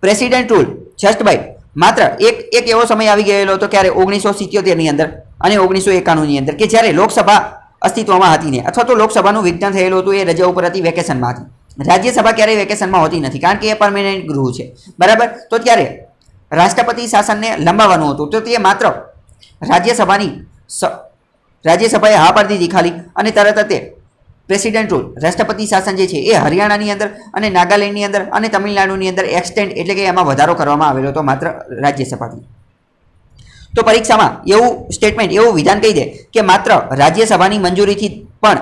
Speaker 1: પ્રેસિડેન્ટ રૂલ જસ્ટ બાય, માત્ર એક એવો સમય આવી ગયેલો હતો ક્યારે 1977ની અંદર અને 1991ની અંદર કે જ્યારે લોકસભા અસ્તિત્વમાં હતી ને, અથવા તો લોકસભાનું વિઘટન થયેલું હતું, એ રજા ઉપર હતી, વેકેશનમાં હતી. રાજ્યસભા ક્યારેય વેકેશનમાં હોતી નથી, કારણ કે એ પરમેનન્ટ ગૃહ છે, બરાબર. તો ત્યારે રાષ્ટ્રપતિ શાસનને લંબાવવાનું હતું, તો તે માત્ર રાજ્યસભાએ હા પાડી દીધી ખાલી, અને તરત જ તે પ્રેસિડેન્ટ રૂલ રાષ્ટ્રપતિ શાસન જે છે એ હરિયાણાની અંદર અને નાગાલેન્ડની અંદર અને તમિલનાડુની અંદર એક્સટેન્ડ એટલે કે એમાં વધારો કરવામાં આવેલો હતો માત્ર રાજ્યસભાથી. તો પરીક્ષામાં એવું સ્ટેટમેન્ટ, એવું વિધાન કહી દે કે માત્ર રાજ્યસભાની મંજૂરીથી પણ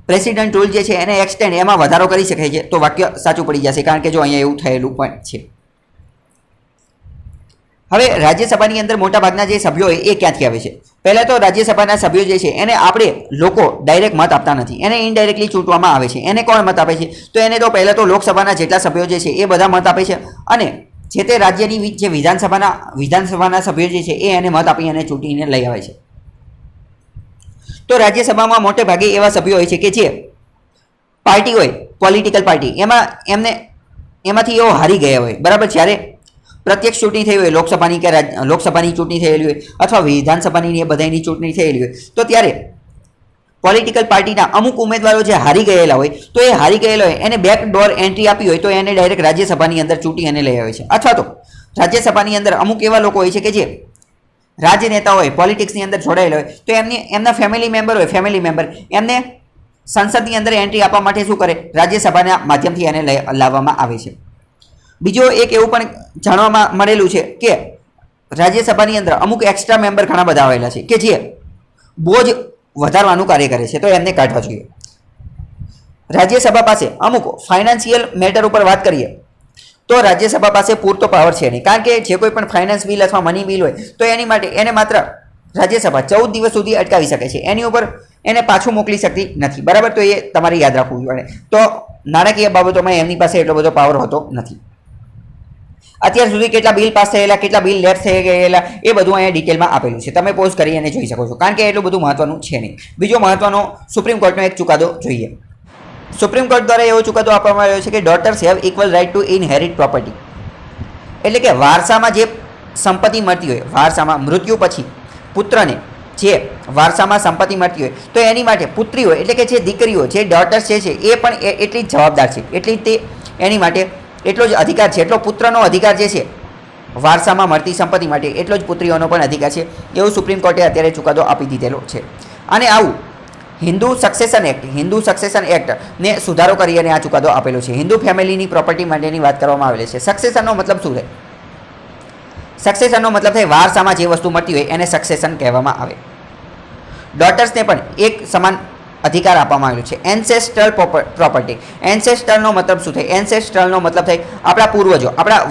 Speaker 1: પ્રેસિડેન્ટ રૂલ જે છે એને એક્સટેન્ડ, એમાં વધારો કરી શકે છે, તો વાક્ય સાચું પડી જશે, કારણ કે જો અહીંયા એવું થયેલું પણ છે. હવે રાજ્યસભાની અંદર મોટાભાગના જે સભ્યો હોય એ ક્યાંથી આવે છે? પહેલાં તો રાજ્યસભાના સભ્યો જે છે એને આપણે લોકો ડાયરેક્ટ મત આપતા નથી, એને ઇનડાયરેક્ટલી ચૂંટવામાં આવે છે. એને કોણ મત આપે છે? તો એને તો પહેલાં તો લોકસભાના જેટલા સભ્યો જે છે એ બધા મત આપે છે, અને જે તે રાજ્યની જે વિધાનસભાના સભ્યો જે છે એ એને મત આપી અને ચૂંટીને લઈ આવે છે. તો રાજ્યસભામાં મોટે ભાગે એવા સભ્યો હોય છે કે જે પાર્ટી હોય, પોલિટિકલ પાર્ટી, એમાંથી એઓ હારી ગયા હોય, બરાબર. જ્યારે પ્રત્યક્ષ ચૂંટણી થઈ હોય, લોકસભાની કે લોકસભાની ચૂંટણી થયેલી હોય અથવા વિધાનસભાની એ બધાની ચૂંટણી થયેલી હોય, તો ત્યારે પોલિટિકલ પાર્ટીના અમુક ઉમેદવારો જે હારી ગયેલા હોય, તો એ હારી ગયેલા હોય એને બેક ડોર એન્ટ્રી આપી હોય તો એને ડાયરેક્ટ રાજ્યસભાની અંદર ચૂંટી અને લઈ આવે છે. અથવા તો રાજ્યસભાની અંદર અમુક એવા લોકો હોય છે કે જે રાજનેતા હોય, પોલિટિક્સની અંદર જોડાયેલા હોય, તો એમના ફેમિલી મેમ્બર એમને સંસદની અંદર એન્ટ્રી આપવા માટે શું કરે? રાજ્યસભાના માધ્યમથી એને લાવવામાં આવે છે. બીજો એક એવું પણ જાણવામાં મળેલું છે કે રાજ્યસભાની અંદર અમુક એક્સ્ટ્રા મેમ્બર ઘણા બધા આવેલા છે કે જે બોજ વધારવાનું કાર્ય કરે છે, તો એમને કાઢવા જોઈએ. રાજ્યસભા પાસે અમુક ફાઇનાન્શિયલ મેટર ઉપર વાત કરીએ તો રાજ્યસભા પાસે પૂરતો પાવર છે નહીં, કારણ કે જે કોઈ પણ ફાઇનાન્સ બિલ અથવા મની બિલ હોય તો એની માટે એને માત્ર રાજ્યસભા 14 દિવસ સુધી અટકાવી શકે છે, એની ઉપર એને પાછું મોકલી શકતી નથી, બરાબર. તો એ તમારે યાદ રાખવું જોઈએ. તો નાણાકીય બાબતોમાં એમની પાસે એટલો બધો પાવર હોતો નથી. અત્યાર સુધી કેટલા બિલ પાસ થયેલા, કેટલા બિલ લેટ થઈ ગયેલા, એ બધું અહીંયા ડિટેલમાં આપેલું છે, તમે પોઝ કરી અને જોઈ શકો છો, કારણ કે એટલું બધું મહત્વનું છે નહીં. બીજો મહત્વનો સુપ્રીમ કોર્ટનો એક ચુકાદો જોઈએ. સુપ્રીમ કોર્ટ દ્વારા એવો ચુકાદો આપવામાં આવ્યો છે કે daughters have equal right to inherit property, એટલે કે વારસામાં જે સંપત્તિ મળતી હોય, વારસામાં મૃત્યુ પછી પુત્રને જે વારસામાં સંપત્તિ મળતી હોય તો એની માટે પુત્રીઓ એટલે કે જે દીકરીઓ, જે ડોટર્સ છે એ પણ એટલી જ જવાબદાર છે, એટલી જ તે એની માટે એટલો જ અધિકાર છે, એટલો પુત્રનો અધિકાર જે છે વારસામાં મળતી સંપત્તિ માટે, એટલો જ પુત્રીઓનો પણ અધિકાર છે, એવું સુપ્રીમ કોર્ટે અત્યારે ચુકાદો આપી દીધેલો છે. અને આવું હિન્દુ સક્સેશન એક્ટને સુધારો કરી અને આ ચુકાદો આપેલો છે. હિન્દુ ફેમિલીની પ્રોપર્ટી માટેની વાત કરવામાં આવેલી છે. સક્સેશનનો મતલબ શું થાય? સક્સેશનનો મતલબ થાય વારસામાં જે વસ્તુ મળતી હોય એને સક્સેશન કહેવામાં આવે. ડોટર્સને પણ એક સમાન અધિકાર આપવામાં આવેલો છે. એન્સેસ્ટ્રલ પ્રોપર્ટી, એન્સેસ્ટ્રલનો મતલબ શું થાય? એન્સેસ્ટ્રલનો મતલબ થાય આપણા પૂર્વજો, આપણા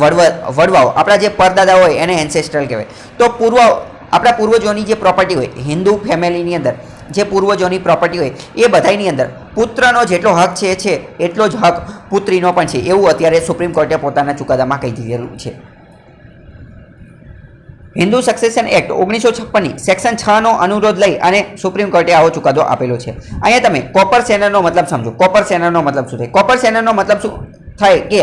Speaker 1: વડવાઓ, આપણા જે પરદાદા હોય એને એન્સેસ્ટ્રલ કહેવાય. તો આપણા પૂર્વજોની જે પ્રોપર્ટી હોય હિન્દુ ફેમિલીની અંદર, જે પૂર્વજોની પ્રોપર્ટી હોય એ બધાની અંદર પુત્રનો જેટલો હક છે એટલો જ હક પુત્રીનો પણ છે, એવું અત્યારે સુપ્રીમ કોર્ટે પોતાના ચુકાદામાં કહી દીધેલું છે. હિન્દુ સક્સેશન એક્ટ 1956ની સેક્શન 6નો અનુરોધ લઈ અને સુપ્રીમ કોર્ટે આવો ચુકાદો આપેલો છે. અહીંયા તમે કોપર સેનરનો મતલબ સમજો. કોપર સેનરનો મતલબ શું થાય? કોપર સેનરનો મતલબ શું થાય કે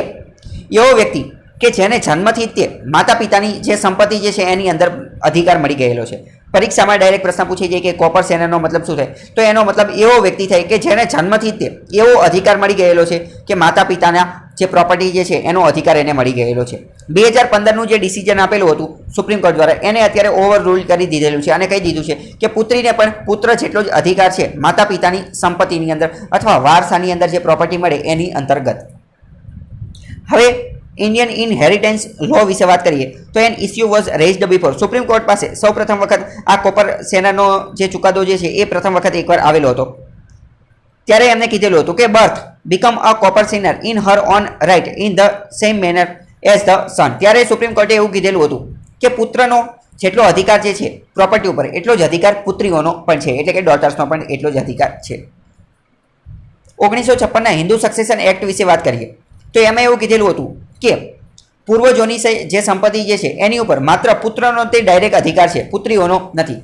Speaker 1: એવો વ્યક્તિ કે જેને જન્મથી તે માતા પિતાની જે સંપત્તિ જે છે એની અંદર અધિકાર મળી ગયેલો છે. પરીક્ષામાં ડાયરેક્ટ પ્રશ્ન પૂછે છે કે કોપર સેનરનો મતલબ શું થાય? તો એનો મતલબ એવો વ્યક્તિ થાય કે જેને જન્મથી તે એવો અધિકાર મળી ગયેલો છે કે માતા પિતાના જે પ્રોપર્ટી જે છે એનો અધિકાર એને મળી ગયેલો છે. 2015નું જે ડિસિઝન આપેલું હતું સુપ્રીમ કોર્ટ દ્વારા એને અત્યારે ઓવર રૂલ કરી દીધેલું છે અને કહી દીધું છે કે પુત્રીને પણ પુત્ર જેટલો જ અધિકાર છે માતા પિતાની સંપત્તિની અંદર અથવા વારસાની અંદર જે પ્રોપર્ટી મળે એની અંતર્ગત. હવે ઇન્ડિયન ઇનહેરિટન્સ લો વિશે વાત કરીએ તો an issue was raised before. Supreme court પાસે સૌ પ્રથમ વખત આ કોપર સેનરનો જે ચુકાદો જે છે એ પ્રથમ વખત એકવાર આવેલો હતો. ત્યારે એમને કીધેલું હતું કે birth become a coparcener in her own right in the same manner as the son. ત્યારે સુપ્રીમ કોર્ટે એવું કીધેલું હતું કે પુત્રનો જેટલો અધિકાર જે છે પ્રોપર્ટી ઉપર એટલો જ અધિકાર પુત્રીઓનો પણ છે, એટલે કે ડોટર્સનો પણ એટલો જ અધિકાર છે. 1956ના હિન્દુ સક્સેશન એક્ટ વિશે વાત કરીએ તો એમાં એવું કીધેલું હતું કે પૂર્વજોની જે સંપત્તિ જે છે એની ઉપર માત્ર પુત્રનો તે ડાયરેક્ટ અધિકાર છે, પુત્રીઓનો નથી.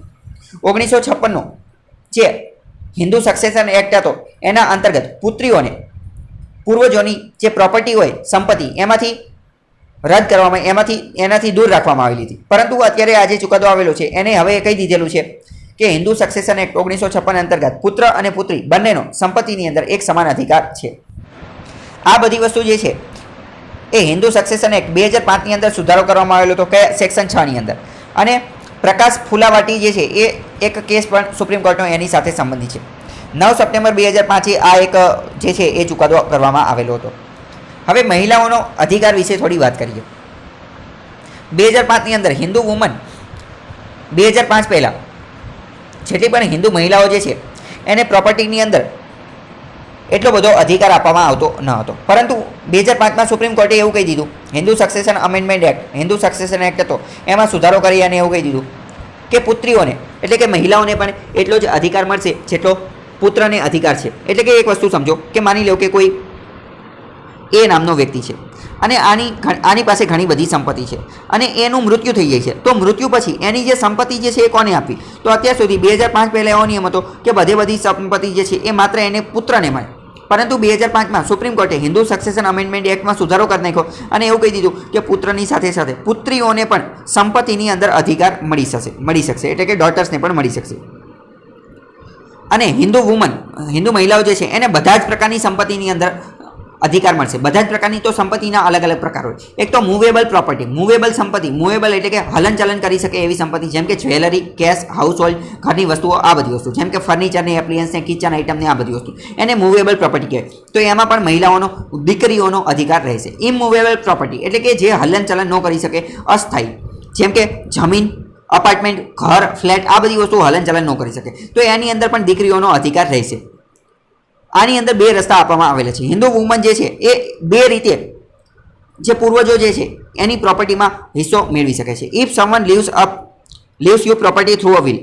Speaker 1: 1956નો જે હિન્દુ સક્સેશન એક્ટ હતો એના અંતર્ગત પુત્રીઓને પૂર્વજોની જે પ્રોપર્ટી હોય સંપત્તિ એમાંથી રદ કરવામાં, એનાથી દૂર રાખવામાં આવેલી હતી. પરંતુ અત્યારે આ જે ચુકાદો આવેલો છે એને હવે કહી દીધેલું છે કે હિન્દુ સક્સેશન એક્ટ 1956 અંતર્ગત પુત્ર અને પુત્રી બંનેનો સંપત્તિની અંદર એક સમાન અધિકાર છે. આ બધી વસ્તુ જે છે એ હિન્દુ સક્સેશન એક્ટ 2005ની અંદર સુધારો કરવામાં આવેલો હતો કયા સેક્શન 6ની અંદર. અને પ્રકાશ ફુલાવાટી જે છે એ એક કેસ પણ સુપ્રીમ કોર્ટનો એની સાથે સંબંધિત છે. 9 સપ્ટેમ્બર 2005 આ એક જે છે એ ચુકાદો કરવામાં આવેલો હતો. હવે મહિલાઓનો અધિકાર વિશે થોડી વાત કરીએ. 2005ની અંદર હિન્દુ વુમન 2005 પહેલાં જેટલી પણ હિન્દુ મહિલાઓ જે છે એને પ્રોપર્ટીની અંદર એટલો બધો અધિકાર આપવામાં આવતો ન હતો. પરંતુ 2005માં સુપ્રીમ કોર્ટે એવું કહી દીધું, Hindu succession amendment act, Hindu succession act હતો, એમાં સુધારો કરી અને એવું કહી દીધું કે પુત્રીઓને એટલે કે મહિલાઓને પણ એટલો જ અધિકાર મળશે જેટલો પુત્રને અધિકાર છે. એટલે કે એક વસ્તુ સમજો કે માની લો કે કોઈ એ નામનો વ્યક્તિ છે અને આની પાસે ઘણી બધી સંપત્તિ છે અને એનું મૃત્યુ થઈ જાય છે, તો મૃત્યુ પછી એની જે સંપત્તિ જે છે એ કોને આપવી? તો અત્યાર સુધી 2005 પહેલાં એવો નિયમ હતો કે બધી સંપત્તિ જે છે એ માત્ર એને પુત્રને મળે. પરંતુ 2005માં સુપ્રીમ કોર્ટે હિન્દુ સક્સેશન અમેન્ડમેન્ટ એક્ટમાં સુધારો કરી નાખ્યો અને એવું કહી દીધું કે પુત્રની સાથે સાથે પુત્રીઓને પણ સંપત્તિની અંદર અધિકાર મળી શકશે એટલે કે ડોટર્સને પણ મળી શકશે. અને હિન્દુ મહિલાઓ જે છે એને બધા જ પ્રકારની સંપત્તિની અંદર અધિકાર મળશે. બધા જ પ્રકારની તો સંપત્તિના અલગ અલગ પ્રકાર હોય. એક તો મૂવેબલ પ્રોપર્ટી, મૂવેબલ સંપત્તિ, મૂવેબલ એટલે કે હલનચલન કરી શકે એવી સંપત્તિ, જેમ કે જ્વેલરી, કેશ, હાઉસ હોલ્ડ, ઘરની વસ્તુઓ, આ બધી વસ્તુ, જેમ કે ફર્નિચરની, એપ્લિયન્સને, કિચન આઇટમને, આ બધી વસ્તુ, એને મૂવેબલ પ્રોપર્ટી કહેવાય. તો એમાં પણ મહિલાઓનો, દીકરીઓનો અધિકાર રહેશે. ઇમૂવેબલ પ્રોપર્ટી એટલે કે જે હલનચલન ન કરી શકે, અસ્થાયી, જેમ કે જમીન, અપાર્ટમેન્ટ, ઘર, ફ્લેટ, આ બધી વસ્તુઓ હલનચલન ન કરી શકે, તો એની અંદર પણ દીકરીઓનો અધિકાર રહેશે. આની અંદર બે રસ્તા આપવામાં આવેલા છે. હિન્દુ વુમન જે છે એ બે રીતે જે પૂર્વજો જે છે એની પ્રોપર્ટીમાં હિસ્સો મેળવી શકે છે. If someone leaves you property through a will,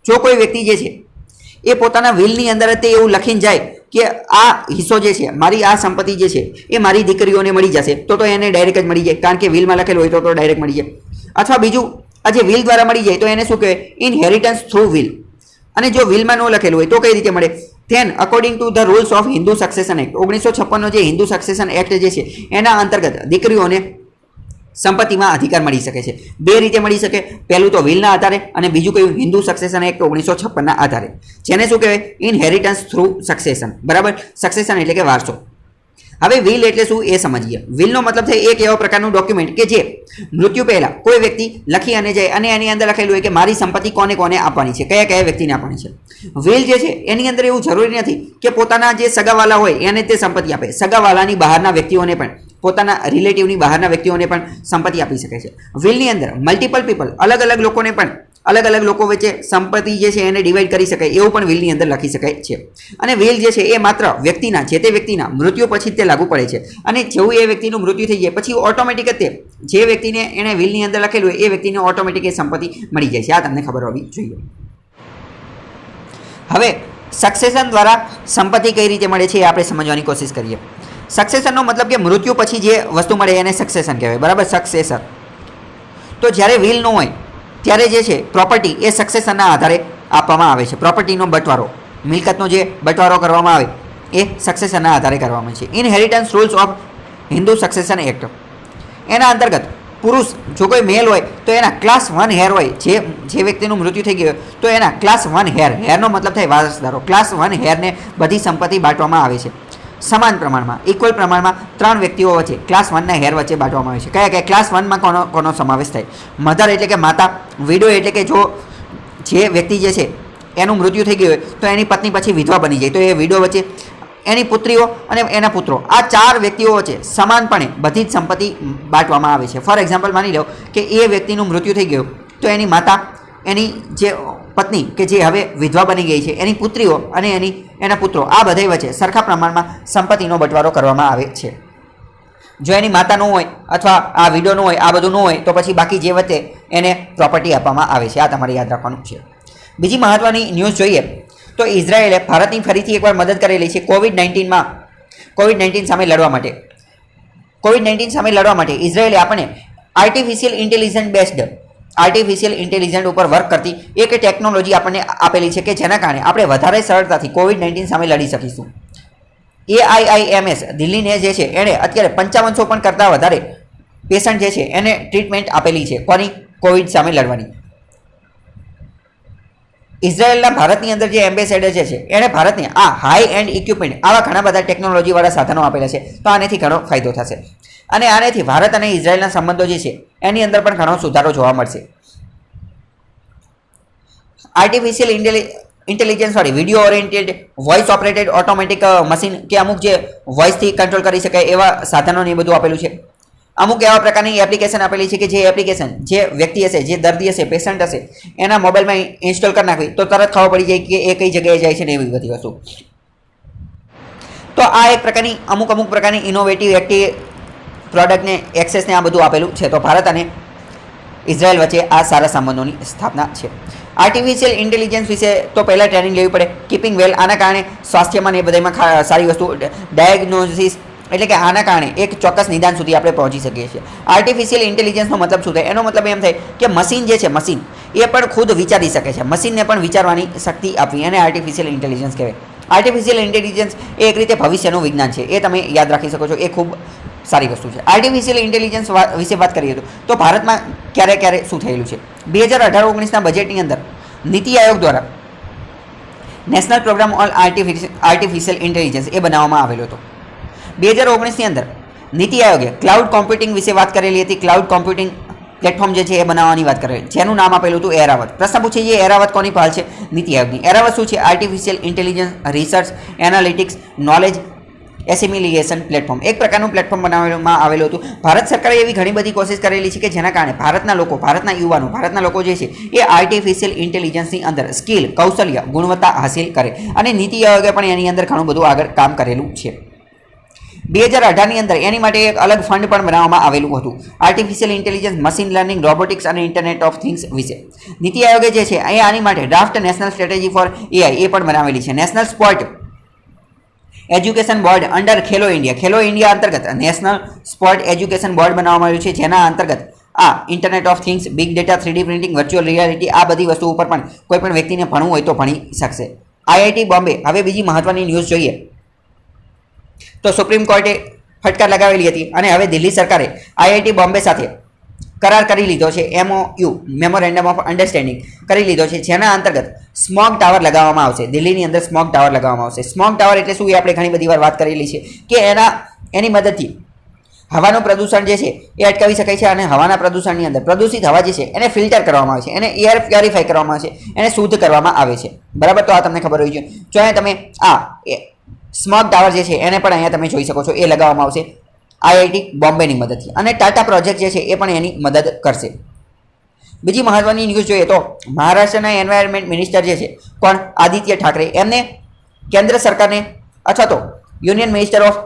Speaker 1: જો કોઈ વ્યક્તિ જે છે એ પોતાના વિલની અંદર તે એવું લખીને જાય કે આ હિસ્સો જે છે, મારી આ સંપત્તિ જે છે એ મારી દીકરીઓને મળી જશે, તો એને ડાયરેક્ટ જ મળી જાય, કારણ કે વિલમાં લખેલું હોય તો ડાયરેક્ટ મળી જાય. અથવા બીજું, આ જે વિલ દ્વારા મળી જાય તો એને શું કહેવાય? Inheritance through will. અને જો વિલમાં ન લખેલું હોય તો કઈ રીતે મળે? Then according to the rules of Hindu succession act, 1956નો જે હિન્દુ સક્સેશન એક્ટ જે છે એના અંતર્ગત દીકરીઓને સંપત્તિમાં અધિકાર મળી શકે છે. બે રીતે મળી શકે. પહેલું તો વિલના આધારે અને બીજું કયું? હિન્દુ સક્સેશન એક્ટ 1956ના આધારે, જેને શું કહેવાય? Inheritance through succession. બરાબર, સક્સેશન એટલે કે વારસો. હવે વિલ એટલે શું એ સમજીએ. વિલનો મતલબ છે એક એવો પ્રકારનું ડોક્યુમેન્ટ કે જે મૃત્યુ પહેલા કોઈ વ્યક્તિ લખી અને જાય અને એની અંદર લખેલું હોય કે મારી સંપત્તિ કોને કોને આપવાની છે, કયા કયા વ્યક્તિને આપવાની છે. વિલ જે છે એની અંદર એવું જરૂરી નથી કે પોતાના જે સગાવાલા હોય એને તે સંપત્તિ આપે. સગાવાલાની બહારના વ્યક્તિઓને પણ, પોતાના રિલેટિવની બહારના વ્યક્તિઓને પણ સંપત્તિ આપી શકે છે. વિલની અંદર મલ્ટિપલ પીપલ, અલગ અલગ લોકોને પણ, અલગ અલગ લોકો વચ્ચે સંપત્તિ જે છે એને ડિવાઈડ કરી શકાય એવું પણ વિલની અંદર લખી શકાય છે. અને વિલ જે છે એ માત્ર વ્યક્તિના, જે તે વ્યક્તિના મૃત્યુ પછી તે લાગુ પડે છે. અને જેવું એ વ્યક્તિનું મૃત્યુ થઈ જાય પછી ઓટોમેટિક જ તે જે વ્યક્તિને એને વિલની અંદર લખેલું હોય એ વ્યક્તિને ઓટોમેટિક એ સંપત્તિ મળી જાય છે. આ તમને ખબર હોવી જોઈએ. હવે સક્સેશન દ્વારા સંપત્તિ કઈ રીતે મળે છે એ આપણે સમજવાની કોશિશ કરીએ. સક્સેશનનો મતલબ કે મૃત્યુ પછી જે વસ્તુ મળે એને સક્સેશન કહેવાય. બરાબર, સક્સેસર. તો જ્યારે વિલ ન હોય ત્યારે જે છે પ્રોપર્ટી એ સક્સેશનના આધારે આપવામાં આવે છે. પ્રોપર્ટીનો બંટવારો, મિલકતનો જે બંટવારો કરવામાં આવે એ સક્સેશનના આધારે કરવામાં આવે છે. Inheritance rules of Hindu succession act, એના અંતર્ગત પુરુષ જો કોઈ મેલ હોય તો એના ક્લાસ 1 હેર હોય, જે વ્યક્તિનું મૃત્યુ થઈ ગયું તો એના ક્લાસ 1 હેરનો મતલબ થાય વારસદારો. ક્લાસ 1 હેરને બધી સંપત્તિ બાંટવામાં આવે છે સમાન પ્રમાણમાં, ઇક્વલ પ્રમાણમાં 3 વ્યક્તિઓ વચ્ચે ક્લાસ 1ના હેર વચ્ચે બાંટવામાં આવે છે. કયા કયા? ક્લાસ 1માં કોનો સમાવેશ થાય? મધર એટલે કે માતા, વિડો એટલે કે જો જે વ્યક્તિ જે છે એનું મૃત્યુ થઈ ગયું હોય તો એની પત્ની પછી વિધવા બની જાય તો એ વિડો વચ્ચે, એની પુત્રીઓ અને એના પુત્રો, આ 4 વ્યક્તિઓ વચ્ચે સમાનપણે બધી જ સંપત્તિ બાંટવામાં આવે છે. ફોર એક્ઝામ્પલ માની લો કે એ વ્યક્તિનું મૃત્યુ થઈ ગયું તો એની માતા, એની જે પત્ની કે જે હવે વિધવા બની ગઈ છે, એની પુત્રીઓ અને એના પુત્રો, આ બધા વચ્ચે સરખા પ્રમાણમાં સંપત્તિનો બંટવારો કરવામાં આવે છે. જો એની માતા ન હોય અથવા આ વિડો ન હોય, આ બધું ન હોય તો પછી બાકી જે વચ્ચે એને પ્રોપર્ટી આપવામાં આવે છે. આ તમારે યાદ રાખવાનું છે. બીજી મહત્વની ન્યૂઝ જોઈએ તો ઇઝરાયેલે ભારતની ફરીથી એકવાર મદદ કરેલી છે કોવિડ-19 સામે લડવા માટે. કોવિડ-19 સામે લડવા માટે ઇઝરાયેલે આપણને આર્ટિફિશિયલ ઇન્ટેલિજન્સ ઉપર વર્ક કરતી એક ટેકનોલોજી આપણને આપેલી છે કે જેના કારણે આપણે વધારે સરળતાથી કોવિડ-19 સામે લડી શકીશું. AIIMS દિલ્હીને જે છે એણે અત્યારે 5500 પણ કરતાં વધારે પેશન્ટ જે છે એને ટ્રીટમેન્ટ આપેલી છે. કોની? કોવિડ સામે લડવાની. ઇઝરાયેલના ભારતની અંદર જે એમ્બેસેડર જે છે એણે ભારતને આ હાઈ એન્ડ ઇક્વિપમેન્ટ, આવા ઘણા બધા ટેકનોલોજીવાળા સાધનો આપેલા છે. તો આનેથી ઘણો ફાયદો થશે અને આનેથી ભારત અને ઇઝરાયેલના સંબંધો જે છે એની અંદર પણ ઘણો સુધારો જોવા મળશે. આર્ટિફિશિયલ ઇન્ટેલિજન્સ વાળી video oriented voice operated automatic machine કે અમુક જે વોઇસથી કંટ્રોલ કરી શકાય એવા સાધનોને એ બધું આપેલું છે. અમુક એવા પ્રકારની એપ્લિકેશન આપેલી છે કે જે એપ્લિકેશન જે વ્યક્તિ હશે, જે દર્દી હશે, પેશન્ટ હશે, એના મોબાઈલમાં ઇન્સ્ટોલ કરી નાખવી તો તરત ખબર પડી જાય કે એ કઈ જગ્યાએ જાય છે ને એવી બધી વસ્તુ. તો આ એક પ્રકારની અમુક પ્રકારની ઇનોવેટિવ પ્રોડક્ટને એક્સેસને આ બધું આપેલું છે. તો ભારત અને ઇઝરાયલ વચ્ચે આ સારા સંબંધોની સ્થાપના છે. આર્ટિફિશિયલ ઇન્ટેલિજન્સ વિશે તો પહેલાં ટ્રેનિંગ લેવી પડે. કીપિંગ વેલ, આના કારણે સ્વાસ્થ્યમાં ને એ બધામાં સારી વસ્તુ. ડાયગ્નોસિસ એટલે કે આના કારણે એક ચોક્કસ નિદાન સુધી આપણે પહોંચી શકીએ છીએ. આર્ટિફિશિયલ ઇન્ટેલિજન્સનો મતલબ શું થાય? એનો મતલબ એમ થાય કે મશીન જે છે, મશીન એ પણ ખુદ વિચારી શકે છે. મશીનને પણ વિચારવાની શક્તિ આપવી એને આર્ટિફિશિયલ ઇન્ટેલિજન્સ કહેવાય. આર્ટિફિશિયલ ઇન્ટેલિજન્સ એ એક રીતે ભવિષ્યનું વિજ્ઞાન છે, એ તમે યાદ રાખી શકો છો. એ ખૂબ સારી વસ્તુ છે. આર્ટિફિશિયલ ઇન્ટેલિજન્સ વિશે વાત કરીએ તો ભારતમાં ક્યારે શું થયેલું છે? 2018-19ના બજેટની અંદર નીતિ આયોગ દ્વારા national programme on artificial intelligence એ બનાવવામાં આવેલો હતો. 2019ની અંદર નીતિ આયોગે ક્લાઉડ કોમ્પ્યુટિંગ વિશે વાત કરેલી હતી. ક્લાઉડ કોમ્પ્યુટિંગ પ્લેટફોર્મ જે છે એ બનાવવાની વાત કરેલી, જેનું નામ આપેલું હતું એરાવત. પ્રશ્ન પૂછે છે એરાવત કોની પહેલ છે? નીતિ આયોગની. એરાવત શું છે? Artificial intelligence research analytics knowledge assimilation platform, એક પ્રકારનું પ્લેટફોર્મ બનાવવામાં આવેલું હતું. ભારત સરકારે એવી ઘણી બધી કોશિશ કરેલી છે કે જેના કારણે ભારતના લોકો, ભારતના યુવાનો, ભારતના લોકો જે છે એ આર્ટિફિશિયલ ઇન્ટેલિજન્સની અંદર સ્કિલ, કૌશલ્ય, ગુણવત્તા હાસિલ કરે. અને નીતિ આયોગે પણ એની અંદર ઘણું બધું આગળ કામ કરેલું છે. 2018ની અંદર એની માટે એક અલગ ફંડ પણ બનાવવામાં આવેલું હતું. Artificial intelligence, machine learning, robotics અને ઇન્ટરનેટ ઓફ થિંગ્સ વિશે નીતિ આયોગે જે છે અહીંયા આની માટે draft national strategy for AI એ પણ બનાવેલી છે. National sport education board under Khelo India, Khelo India અંતર્ગત નેશનલ સ્પોર્ટ એજ્યુકેશન બોર્ડ બનાવવામાં આવ્યું છે, જેના અંતર્ગત આ internet of things, big data, 3D printing, virtual reality આ બધી વસ્તુ ઉપર પણ કોઈ પણ વ્યક્તિને ભણવું હોય તો ભણી શકશે. આઈઆઈટી બોમ્બે, હવે બીજી મહત્વની ન્યૂઝ જોઈએ તો સુપ્રીમ કોર્ટે ફટકાર લગાવેલી હતી અને હવે દિલ્હી સરકારે આઈઆઈટી બોમ્બે સાથે કરાર કરી લીધો છે. MOU મેમોરેન્ડમ ઓફ અન્ડરસ્ટેન્ડિંગ કરી લીધો છે, જેના અંતર્ગત સ્મોગ ટાવર લગાવવામાં આવશે. દિલ્હીની અંદર સ્મોગ ટાવર લગાવવામાં આવશે. સ્મોગ ટાવર એટલે શું? એ આપણે ઘણી બધી વાર વાત કરેલી છે કે એની મદદથી હવાનું પ્રદૂષણ જે છે એ અટકાવી શકાય છે અને હવાના પ્રદૂષણની અંદર પ્રદૂષિત હવા જે છે એને ફિલ્ટર કરવામાં આવે છે, એને એર પ્યોરિફાય કરવામાં આવે છે, એને શુદ્ધ કરવામાં આવે છે. બરાબર, તો આ તમને ખબર હોવી જોઈએ. જો અહીંયા તમે આ સ્મોગ ટાવર જે છે એને પણ અહીંયા તમે જોઈ શકો છો, એ લગાવવામાં આવશે આઈઆઈટી બોમ્બેની મદદથી. અને ટાટા પ્રોજેક્ટ જે છે એ પણ એની મદદ કરશે. બીજી મહત્વની ન્યૂઝ જોઈએ તો મહારાષ્ટ્રના એન્વાયરમેન્ટ મિનિસ્ટર જે છે કોણ? આદિત્ય ઠાકરે, એમને કેન્દ્ર સરકારને અથવા તો union minister of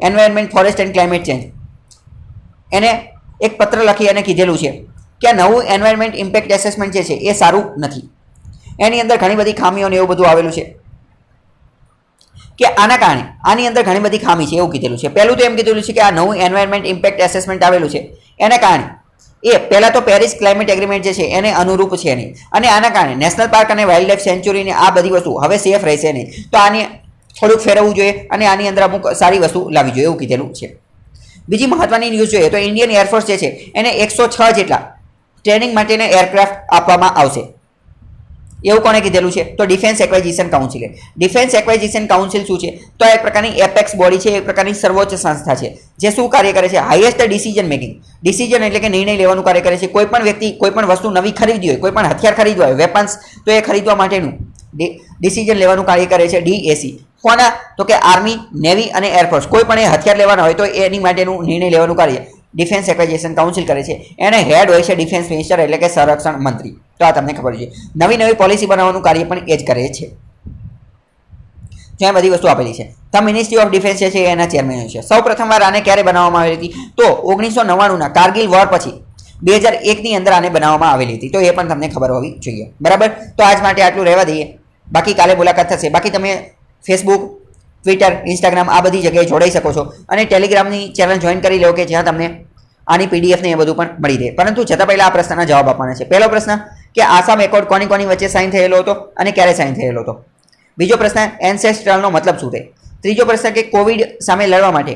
Speaker 1: environment, forest and climate change એને એક પત્ર લખી અને કીધેલું છે કે આ નવું એન્વાયરમેન્ટ ઇમ્પેક્ટ એસેસમેન્ટ જે છે એ સારું નથી. એની અંદર ઘણી બધી ખામીઓ ને એવું બધું આવેલું છે કે આના કારણે આની અંદર ઘણી બધી ખામી છે એવું કીધેલું છે. પહેલું તો એમ કીધેલું છે કે આ નવું એન્વાયરમેન્ટ ઇમ્પેક્ટ એસેસમેન્ટ આવેલું છે એને કારણે એ પહેલાં તો પેરિસ ક્લાઇમેટ એગ્રીમેન્ટ જે છે એને અનુરૂપ છે નહીં, અને આના કારણે નેશનલ પાર્ક અને વાઇલ્ડ લાઇફ સેન્ચ્યુરીને આ બધી વસ્તુ હવે સેફ રહેશે નહીં. તો આને થોડુંક ફેરવવું જોઈએ અને આની અંદર અમુક સારી વસ્તુ લાવવી જોઈએ એવું કીધેલું છે. બીજી મહત્વની ન્યૂઝ જોઈએ તો ઇન્ડિયન એરફોર્સ જે છે એને 106 જેટલા ટ્રેનિંગ માટેના એરક્રાફ્ટ આપવામાં આવશે એવું કોણે કીધેલું છે? તો ડિફેન્સ એક્વાઇઝિશન કાઉન્સિલે. ડિફેન્સ એક્વાઇઝિશન કાઉન્સિલ શું છે? તો એક પ્રકારની એપેક્સ બોડી છે, એક પ્રકારની સર્વોચ્ચ સંસ્થા છે જે શું કાર્ય કરે છે? હાઈએસ્ટ ડિસિઝન મેકિંગ, ડિસિઝન એટલે કે નિર્ણય લેવાનું કાર્ય કરે છે. કોઈ પણ વ્યક્તિ કોઈ પણ વસ્તુ નવી ખરીદવી હોય, કોઈ પણ હથિયાર ખરીદવા હોય, વેપન્સ, તો એ ખરીદવા માટેનું ડિસિઝન લેવાનું કાર્ય કરે છે DAC. કોના? તો કે આર્મી, નેવી અને એરફોર્સ. કોઈ પણ એ હથિયાર લેવાના હોય તો એની માટેનું નિર્ણય લેવાનું કાર્ય ડિફેન્સ એક્વાઇઝિશન કાઉન્સિલ કરે છે. એને હેડ હોય છે ડિફેન્સ મિનિસ્ટર એટલે કે સંરક્ષણ મંત્રી. તો આ તમને ખબર છે. નવી પોલિસી બનાવવાનું કાર્ય પણ એ જ કરે છે. જ્યાં બધી વસ્તુ આપેલી છે. ધ મિનિસ્ટ્રી ઓફ ડિફેન્સ જે છે એના ચેરમેન છે. સૌ પ્રથમવાર આને ક્યારે બનાવવામાં આવેલી હતી? તો 1999ના કારગિલ વોર પછી 2001ની અંદર આને બનાવવામાં આવેલી હતી. તો એ પણ તમને ખબર હોવી જોઈએ. બરાબર, તો આજ માટે આટલું રહેવા દઈએ, બાકી કાલે મુલાકાત થશે. બાકી તમે ફેસબુક, ટ્વિટર, ઇન્સ્ટાગ્રામ આ બધી જગ્યાએ જોડાઈ શકો છો અને ટેલિગ્રામની ચેનલ જોઈન કરી લો કે જ્યાં તમને આની PDF ને એ બધું પણ મળી રહે. પરંતુ જતાં પહેલાં આ પ્રશ્નના જવાબ આપવાના છે. પહેલો પ્રશ્ન કે આસામ એકોર્ડ કોની વચ્ચે સાઇન થયેલો હતો અને ક્યારે સાઇન થયેલો હતો? બીજો પ્રશ્ન એન્સેસ્ટ્રલનો મતલબ શું થાય? ત્રીજો પ્રશ્ન કે કોવિડ સામે લડવા માટે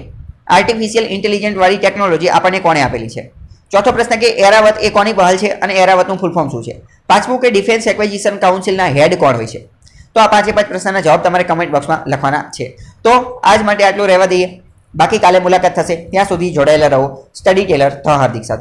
Speaker 1: આર્ટિફિશિયલ ઇન્ટેલિજન્ટ વાળી ટેકનોલોજી આપણને કોણે આપેલી છે? ચોથો પ્રશ્ન કે એરાવત એ કોની પહેલ છે અને એરાવતનું ફૂલ ફોર્મ શું છે? પાંચમું કે ડિફેન્સ એક્વાઇઝિશન કાઉન્સિલના હેડ કોણ હોય છે? તો આ 5 પ્રશ્નના જવાબ તમારે કમેન્ટ બોક્સમાં લખવાના છે. તો આજ માટે આટલું રહેવા દઈએ, બાકી કાલે મુલાકાત થશે. ત્યાં સુધી જોડાયેલા રહો સ્ટડી ટેલર ધ હાર્દિક સાથે.